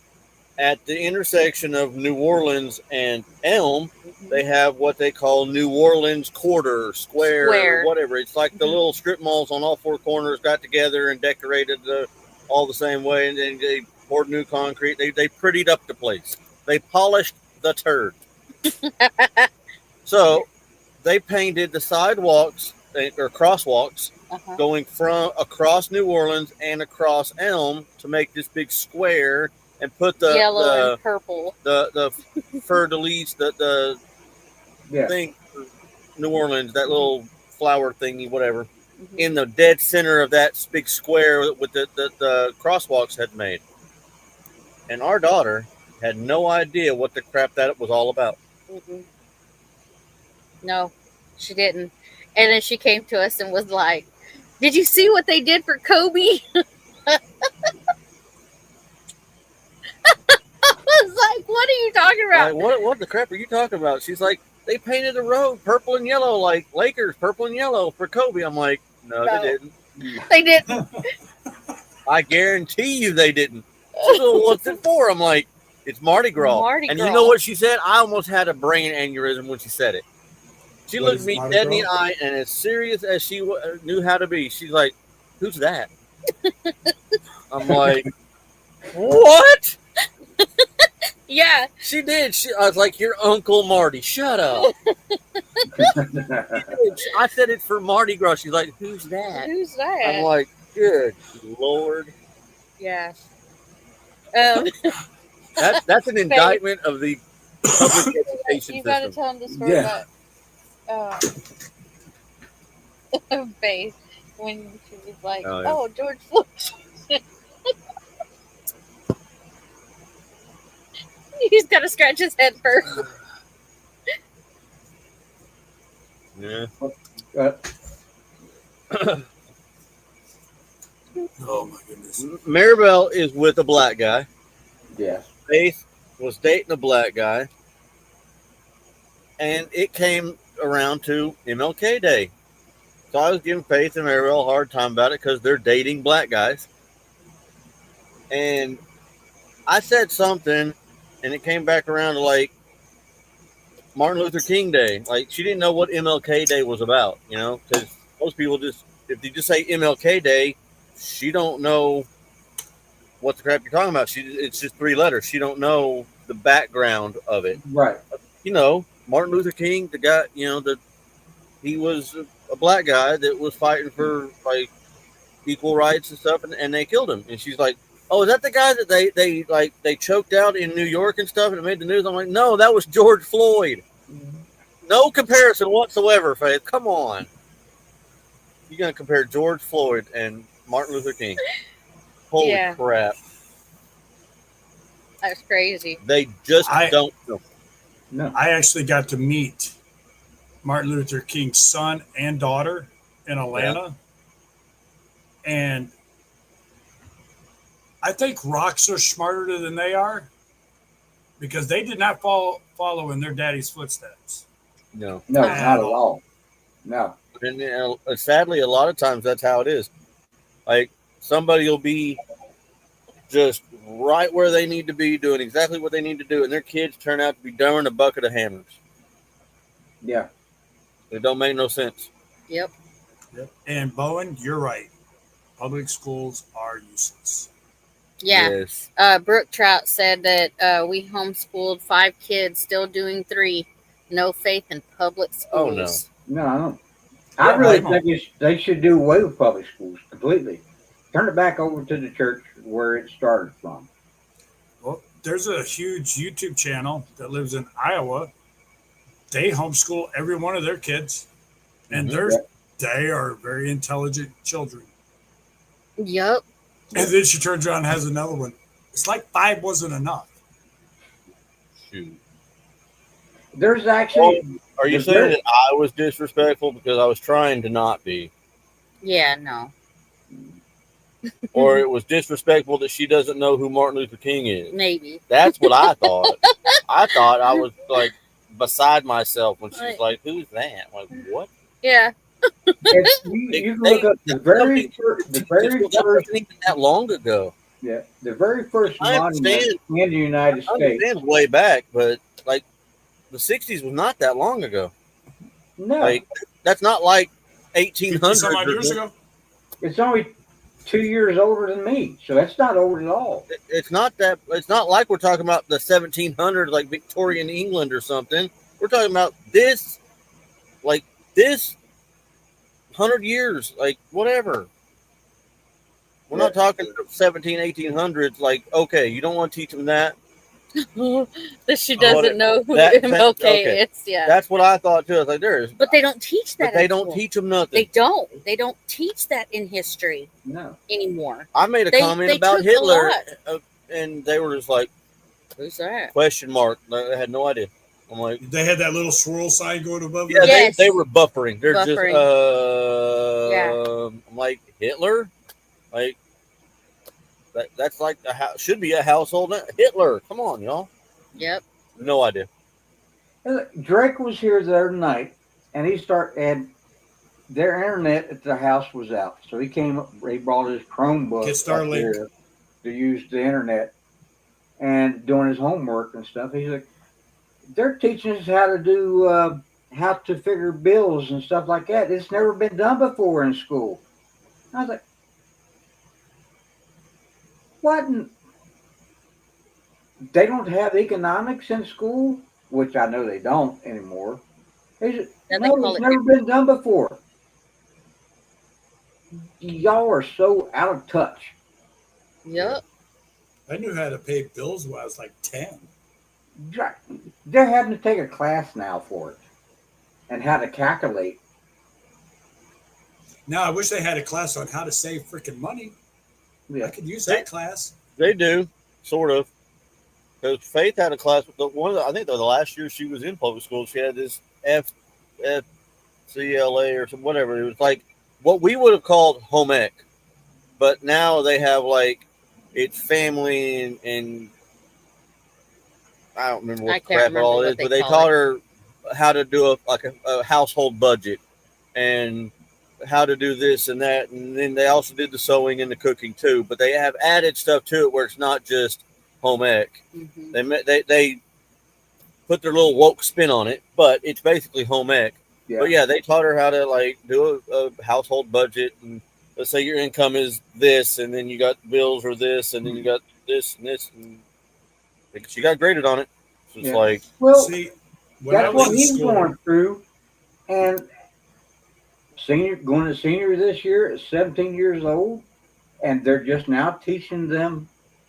at the intersection of New Orleans and Elm, they have what they call New Orleans Quarter, Square, or whatever. It's like the little strip malls on all four corners got together and decorated all the same way, and then they poured new concrete. They prettied up the place. They polished the turd. So they painted the sidewalks or crosswalks going from across New Orleans and across Elm to make this big square. And put the yellow and purple, the fleur de lis, the thing, New Orleans, that little flower thingy, whatever, in the dead center of that big square with the crosswalks had made. And our daughter had no idea what the crap that was all about. Mm-hmm. No, she didn't. And then she came to us and was like, "Did you see what they did for Kobe?" I was like, "What are you talking about? What the crap are you talking about?" She's like, "They painted the road purple and yellow, like Lakers, purple and yellow for Kobe." I'm like, no. They didn't. They didn't. I guarantee you they didn't. So what's it for? I'm like, it's Mardi Gras. And you know what she said? I almost had a brain aneurysm when she said it. She looked me dead in the eye, and as serious as she knew how to be, she's like, "Who's that?" I'm like, "What?" Yeah. She did. I was like, "Your Uncle Marty." Shut up. I said it for Mardi Gras. She's like, "Who's that?" Who's that? I'm like, "Good Lord." Yeah. That's an indictment of the public education system. You got to tell them the story about Faith when she was like, "Oh, George Floyd." He's got to scratch his head first. Yeah. Oh my goodness. Maribel is with a black guy. Yeah. Faith was dating a black guy. And it came around to MLK Day. So I was giving Faith and Maribel a hard time about it because they're dating black guys. And I said something, and it came back around to like Martin Luther King Day. Like, she didn't know what MLK Day was about, you know, because most people just, if you just say MLK Day, she don't know what the crap you're talking about. It's just 3 letters. She don't know the background of it. Right. You know, Martin Luther King, the guy, you know, he was a black guy that was fighting for like equal rights and stuff, and they killed him. And she's like, "Oh, is that the guy that they choked out in New York and stuff and it made the news?" I'm like, "No, that was George Floyd." No comparison whatsoever, Faith. Come on. You're gonna compare George Floyd and Martin Luther King? Holy crap. That's crazy. They just don't know. No. I actually got to meet Martin Luther King's son and daughter in Atlanta. Yeah. And I think rocks are smarter than they are because they did not follow in their daddy's footsteps. No. No, not at all. No. And sadly, a lot of times that's how it is. Like, somebody will be just right where they need to be, doing exactly what they need to do, and their kids turn out to be dumber than a bucket of hammers. Yeah. It don't make no sense. Yep. And Bowen, you're right. Public schools are useless. Yeah. Yes. Brooke Trout said that we homeschooled 5 kids, still doing 3. No faith in public schools. Oh, no. No, I don't. I really think they should do away with public schools completely. Turn it back over to the church where it started from. Well, there's a huge YouTube channel that lives in Iowa. They homeschool every one of their kids, and they are very intelligent children. Yep. And then she turns around and has another one. It's like 5 wasn't enough. Shoot. There's actually... Are you saying that I was disrespectful because I was trying to not be? Yeah, no. Or it was disrespectful that she doesn't know who Martin Luther King is? Maybe. That's what I thought. I thought I was like beside myself when she was like, "Who's that?" I'm like, what? Yeah. You can look up the very first. Even that long ago. Yeah, the very first monument in the United States. I understand way back, but like the '60s was not that long ago. No, like that's not like 1800 some odd years ago. It's only 2 years older than me, so that's not old at all. It's not that. It's not like we're talking about the 1700s, like Victorian England or something. We're talking about this, like this 100 years, like whatever. We're not talking 17, 1800s. Like, okay, you don't want to teach them that. That she doesn't know who MLK is. Yeah, that's what I thought too. I was like, there is, but they don't teach that. But they don't teach them nothing. They don't. They don't teach that in history. No, anymore. I made a comment about Hitler, and they were just like, "Who's that?" Question mark. I had no idea. I'm like, they had that little swirl sign going above. Yeah, yes. they were buffering. They're buffering. I'm like, Hitler, like. That's like should be a household Hitler. Come on, y'all. Yep. No idea. Drake was here the other night, and and their internet at the house was out. So he came up. He brought his Chromebook up here to use the internet and doing his homework and stuff. He's like, they're teaching us how to do how to figure bills and stuff like that. It's never been done before in school. I was like, what? They don't have economics in school, which I know they don't anymore. No, it's never been done before. Y'all are so out of touch. Yep. I knew how to pay bills when I was like 10. They're having to take a class now for it and how to calculate. Now I wish they had a class on how to save freaking money. Yeah. I could use that class. They do, sort of. Because Faith had a class. I think the last year she was in public school, she had this FCLA or some whatever. It was like what we would have called home ec, but now they have like it's family and I don't remember what crap all is, but they taught her how to do a household budget and how to do this and that, and then they also did the sewing and the cooking too. But they have added stuff to it where it's not just home ec. Mm-hmm. They put their little woke spin on it, but it's basically home ec. Yeah. But yeah, they taught her how to like do a household budget, and let's say your income is this, and then you got bills or this, and then you got this and this, and she got graded on it. So it's like, well, see, that's what he's going through, and going to senior this year at 17 years old, and they're just now teaching them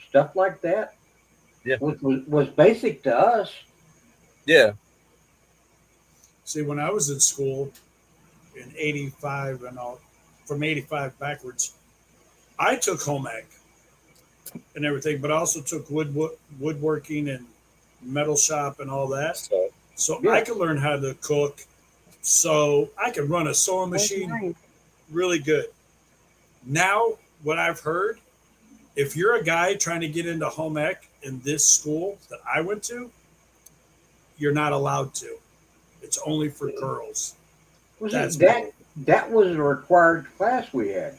stuff like that. Yeah, which was basic to us. Yeah. See, when I was in school in 85 and all, from 85 backwards, I took home ec and everything, but I also took woodworking and metal shop and all that. So yeah. I could learn how to cook. So I could run a sewing machine really good. Now, what I've heard, if you're a guy trying to get into home ec in this school that I went to, you're not allowed to. It's only for girls. That was a required class we had.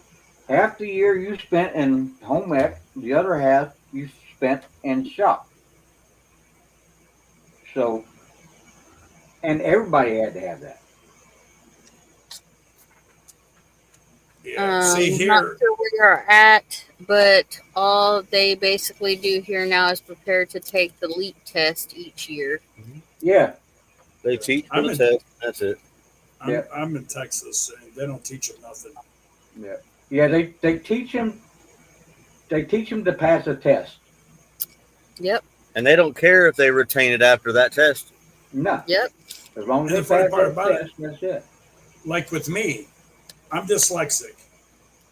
Half the year you spent in home ec, the other half you spent in shop. So, and everybody had to have that. Yeah. See here, not sure where you're at, but all they basically do here now is prepare to take the LEAP test each year. Yeah, they teach for the test. That's it. I'm in Texas. They don't teach them nothing. Yeah. They teach them. They teach them to pass a test. Yep. And they don't care if they retain it after that test. No. Yep. As long as they pass that test, that's it. Like with me, I'm dyslexic,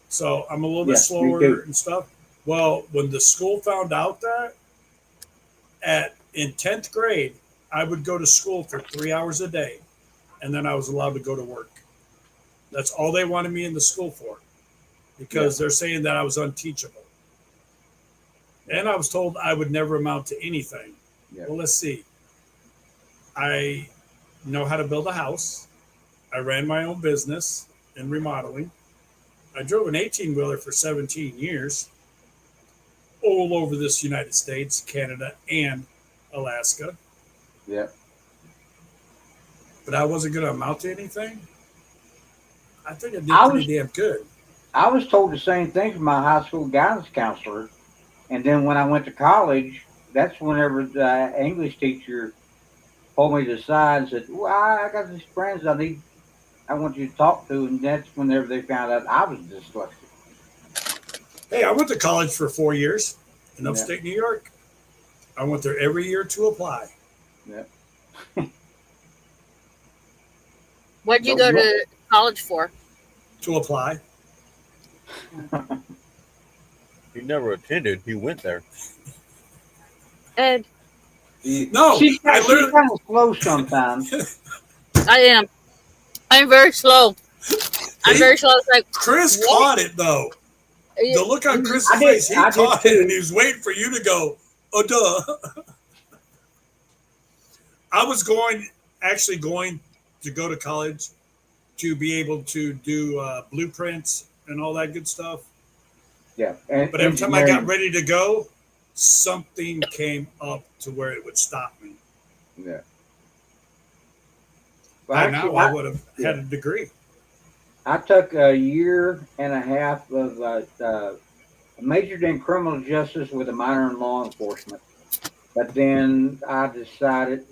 so I'm a little bit slower and stuff. Well, when the school found out that, in 10th grade, I would go to school for 3 hours a day, and then I was allowed to go to work. That's all they wanted me in the school for, because they're saying that I was unteachable. And I was told I would never amount to anything. Yeah. Well, let's see. I know how to build a house. I ran my own business in remodeling. I drove an 18-wheeler for 17 years all over this United States, Canada, and Alaska. Yeah. But I wasn't going to amount to anything. I think I did pretty damn good. I was told the same thing from my high school guidance counselor. And then when I went to college, that's whenever the English teacher pulled me to the side and said, well, I got these friends I want you to talk to. And that's whenever they found out I was dyslexic. Hey, I went to college for 4 years in upstate New York. I went there every year to apply. Yeah. What'd you go to college for? To apply. He never attended. He went there. Ed. No, she's kind of slow sometimes. I am. I'm very slow. I'm very slow. It's like Chris caught it though. The look on Chris's face, he caught it, and he was waiting for you to go, oh, duh. I was actually going to go to college to be able to do blueprints and all that good stuff. Yeah. But every time I got ready to go, something came up to where it would stop me. Yeah. Well, by now I would have had a degree. I took a year and a half of majored in criminal justice with a minor in law enforcement. But then I decided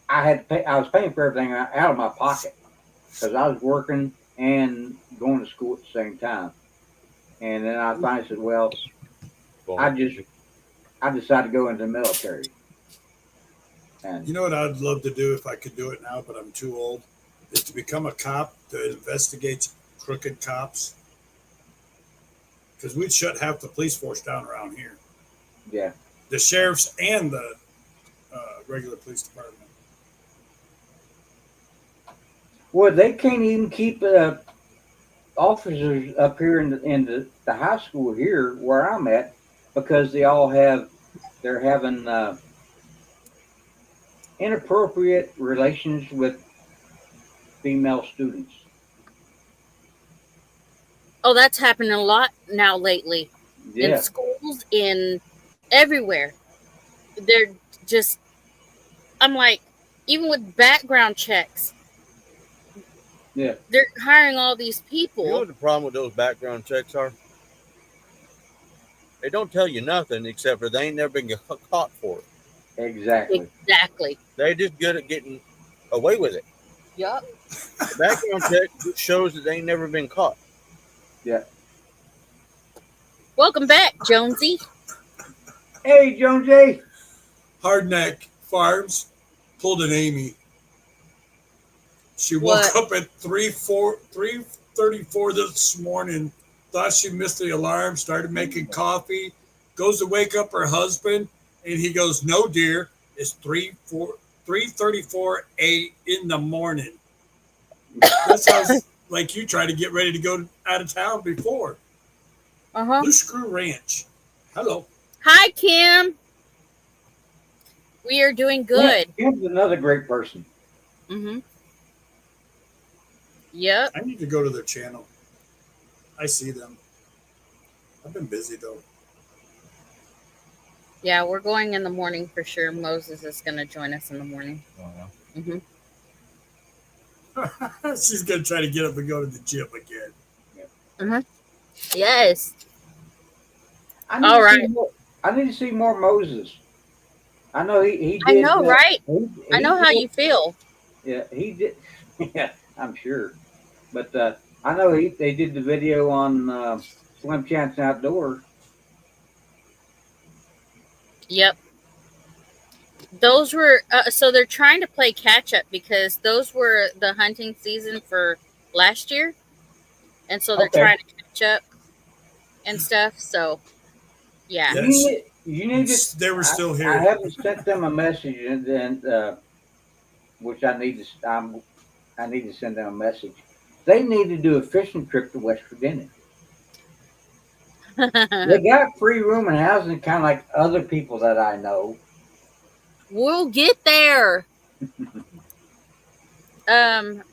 I had to pay. I was paying for everything out of my pocket because I was working and going to school at the same time. And then I finally said, "Well, I decided to go into the military." And you know what I'd love to do if I could do it now, but I'm too old, is to become a cop that investigates crooked cops. Because we'd shut half the police force down around here. Yeah. The sheriffs and the regular police department. Well, they can't even keep officers up here in the high school here where I'm at because they're having inappropriate relations with female students. Oh, that's happening a lot now lately. Yeah. In schools, in everywhere. They're just, I'm like, even with background checks. Yeah. They're hiring all these people. You know what the problem with those background checks are? They don't tell you nothing except for they ain't never been caught for it. Exactly. They're just good at getting away with it. Yup. The background check shows that they ain't never been caught. Yeah. Welcome back, Jonesy. Hey, Jonesy. Hardneck Farms pulled an Amy. She woke up at 3:34 this morning, thought she missed the alarm, started making coffee, goes to wake up her husband, and he goes, "No, dear, it's 3:34 in the morning." That sounds like you try to get ready to go out of town before. Blue Screw Ranch. Hello. Hi, Kim. We are doing good. Yeah, Kim's another great person. Mm-hmm. Yep. I need to go to their channel. I see them. I've been busy though. Yeah, we're going in the morning for sure. Moses is going to join us in the morning. Mm-hmm. She's going to try to get up and go to the gym again. Mm-hmm. Yes. All right. I need to see more Moses. I know he did. I know, right? I know how you feel. Yeah, he did. Yeah, I'm sure. But I know they did the video on Slim Chance Outdoors. Yep. Those were so they're trying to play catch up because those were the hunting season for last year, and so they're trying to catch up and stuff. So, yeah. You need to. They were still here. I haven't sent them a message, and which I need to send them a message. They need to do a fishing trip to West Virginia. They got free room and housing, kind of like other people that I know. We'll get there.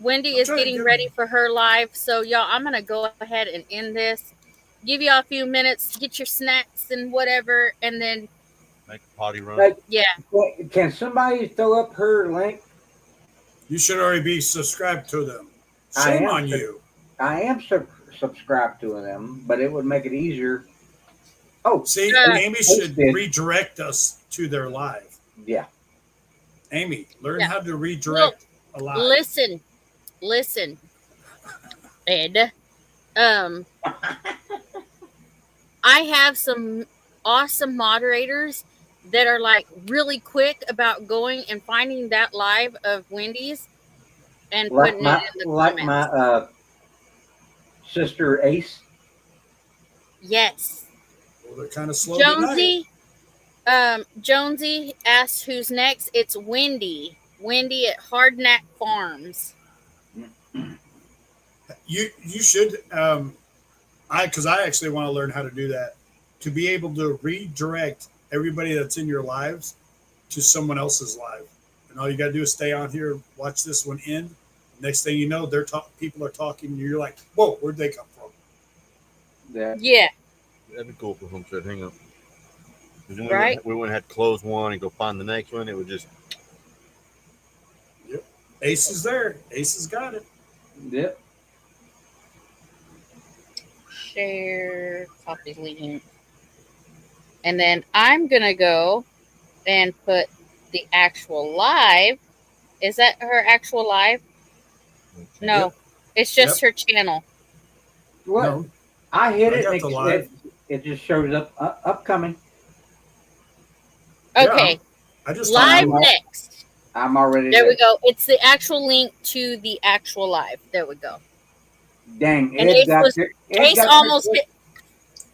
Wendy is getting ready for her live, so y'all, I'm gonna go ahead and end this. Give y'all a few minutes, get your snacks and whatever, and then make a potty run. Yeah. Can somebody throw up her link? You should already be subscribed to them. Shame on you. I am subscribed to them, but it would make it easier. Oh, see, Amy should redirect us to their live. Yeah. Amy, learn how to redirect a live. Listen, Ed. I have some awesome moderators that are like really quick about going and finding that live of Wendy's and putting it in the comments. Like my sister Ace. Yes. Well, they're kind of slow Jonesy asked who's next. It's Wendy. Wendy at Hardneck Farms. You should because I actually want to learn how to do that, to be able to redirect everybody that's in your lives to someone else's live. And all you got to do is stay on here, watch this one end. Next thing you know, people are talking, and you're like, whoa, where'd they come from? Yeah. That'd be cool for Homestead. Hang up. Right. We wouldn't have to close one and go find the next one. It would just. Yep. Ace is there. Ace has got it. Yep. Share, copy link. And then I'm going to go and put the actual live. Is that her actual live? No, yep. It's just her channel. What? No. I hit it and it just shows up upcoming. Okay. Yeah, I just live next. I'm already there. We go. It's the actual link to the actual live. There we go. Dang, and Ace almost hit.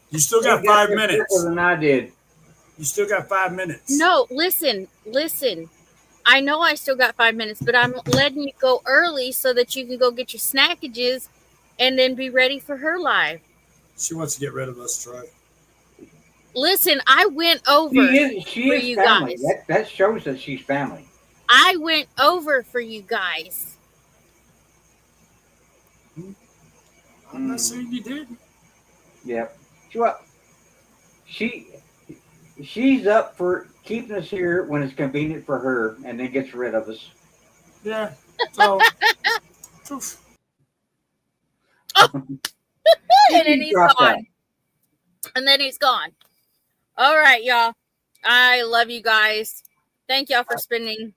You still got 5 minutes. Than I did. You still got 5 minutes. No, listen. I know I still got 5 minutes, but I'm letting you go early so that you can go get your snackages and then be ready for her live. She wants to get rid of us, Troy. Listen, I went over she is you family. guys. That shows that she's family. I went over for you guys. I'm not saying you didn't. Yep. She's up for keeping us here when it's convenient for her, and then gets rid of us. Yeah. So. And then he's gone. And then he's gone. All right, y'all. I love you guys. Thank y'all for spending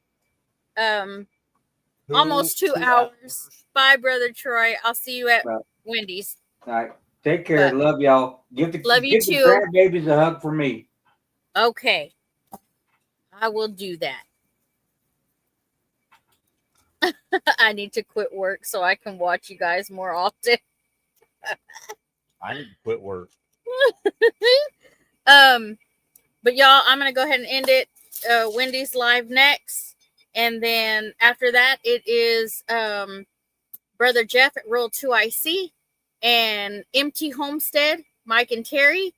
almost 2 hours. Bye, Brother Troy. I'll see you at Wendy's. All right. Take care. Love y'all. Give the grandbabies a hug for me. Okay. I will do that. I need to quit work so I can watch you guys more often. I need to quit work. But y'all, I'm gonna go ahead and end it. Wendy's live next, and then after that, it is Brother Jeff at Roll 2 IC and MT Homestead, Mike and Terry.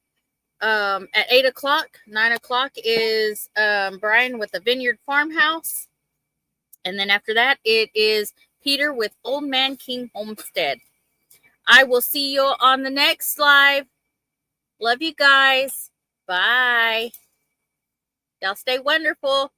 At 8 o'clock, 9 o'clock is Brian with the Vineyard Farmhouse, and then after that, it is Peter with Old Man King Homestead. I will see you on the next live. Love you guys. Bye. Y'all stay wonderful.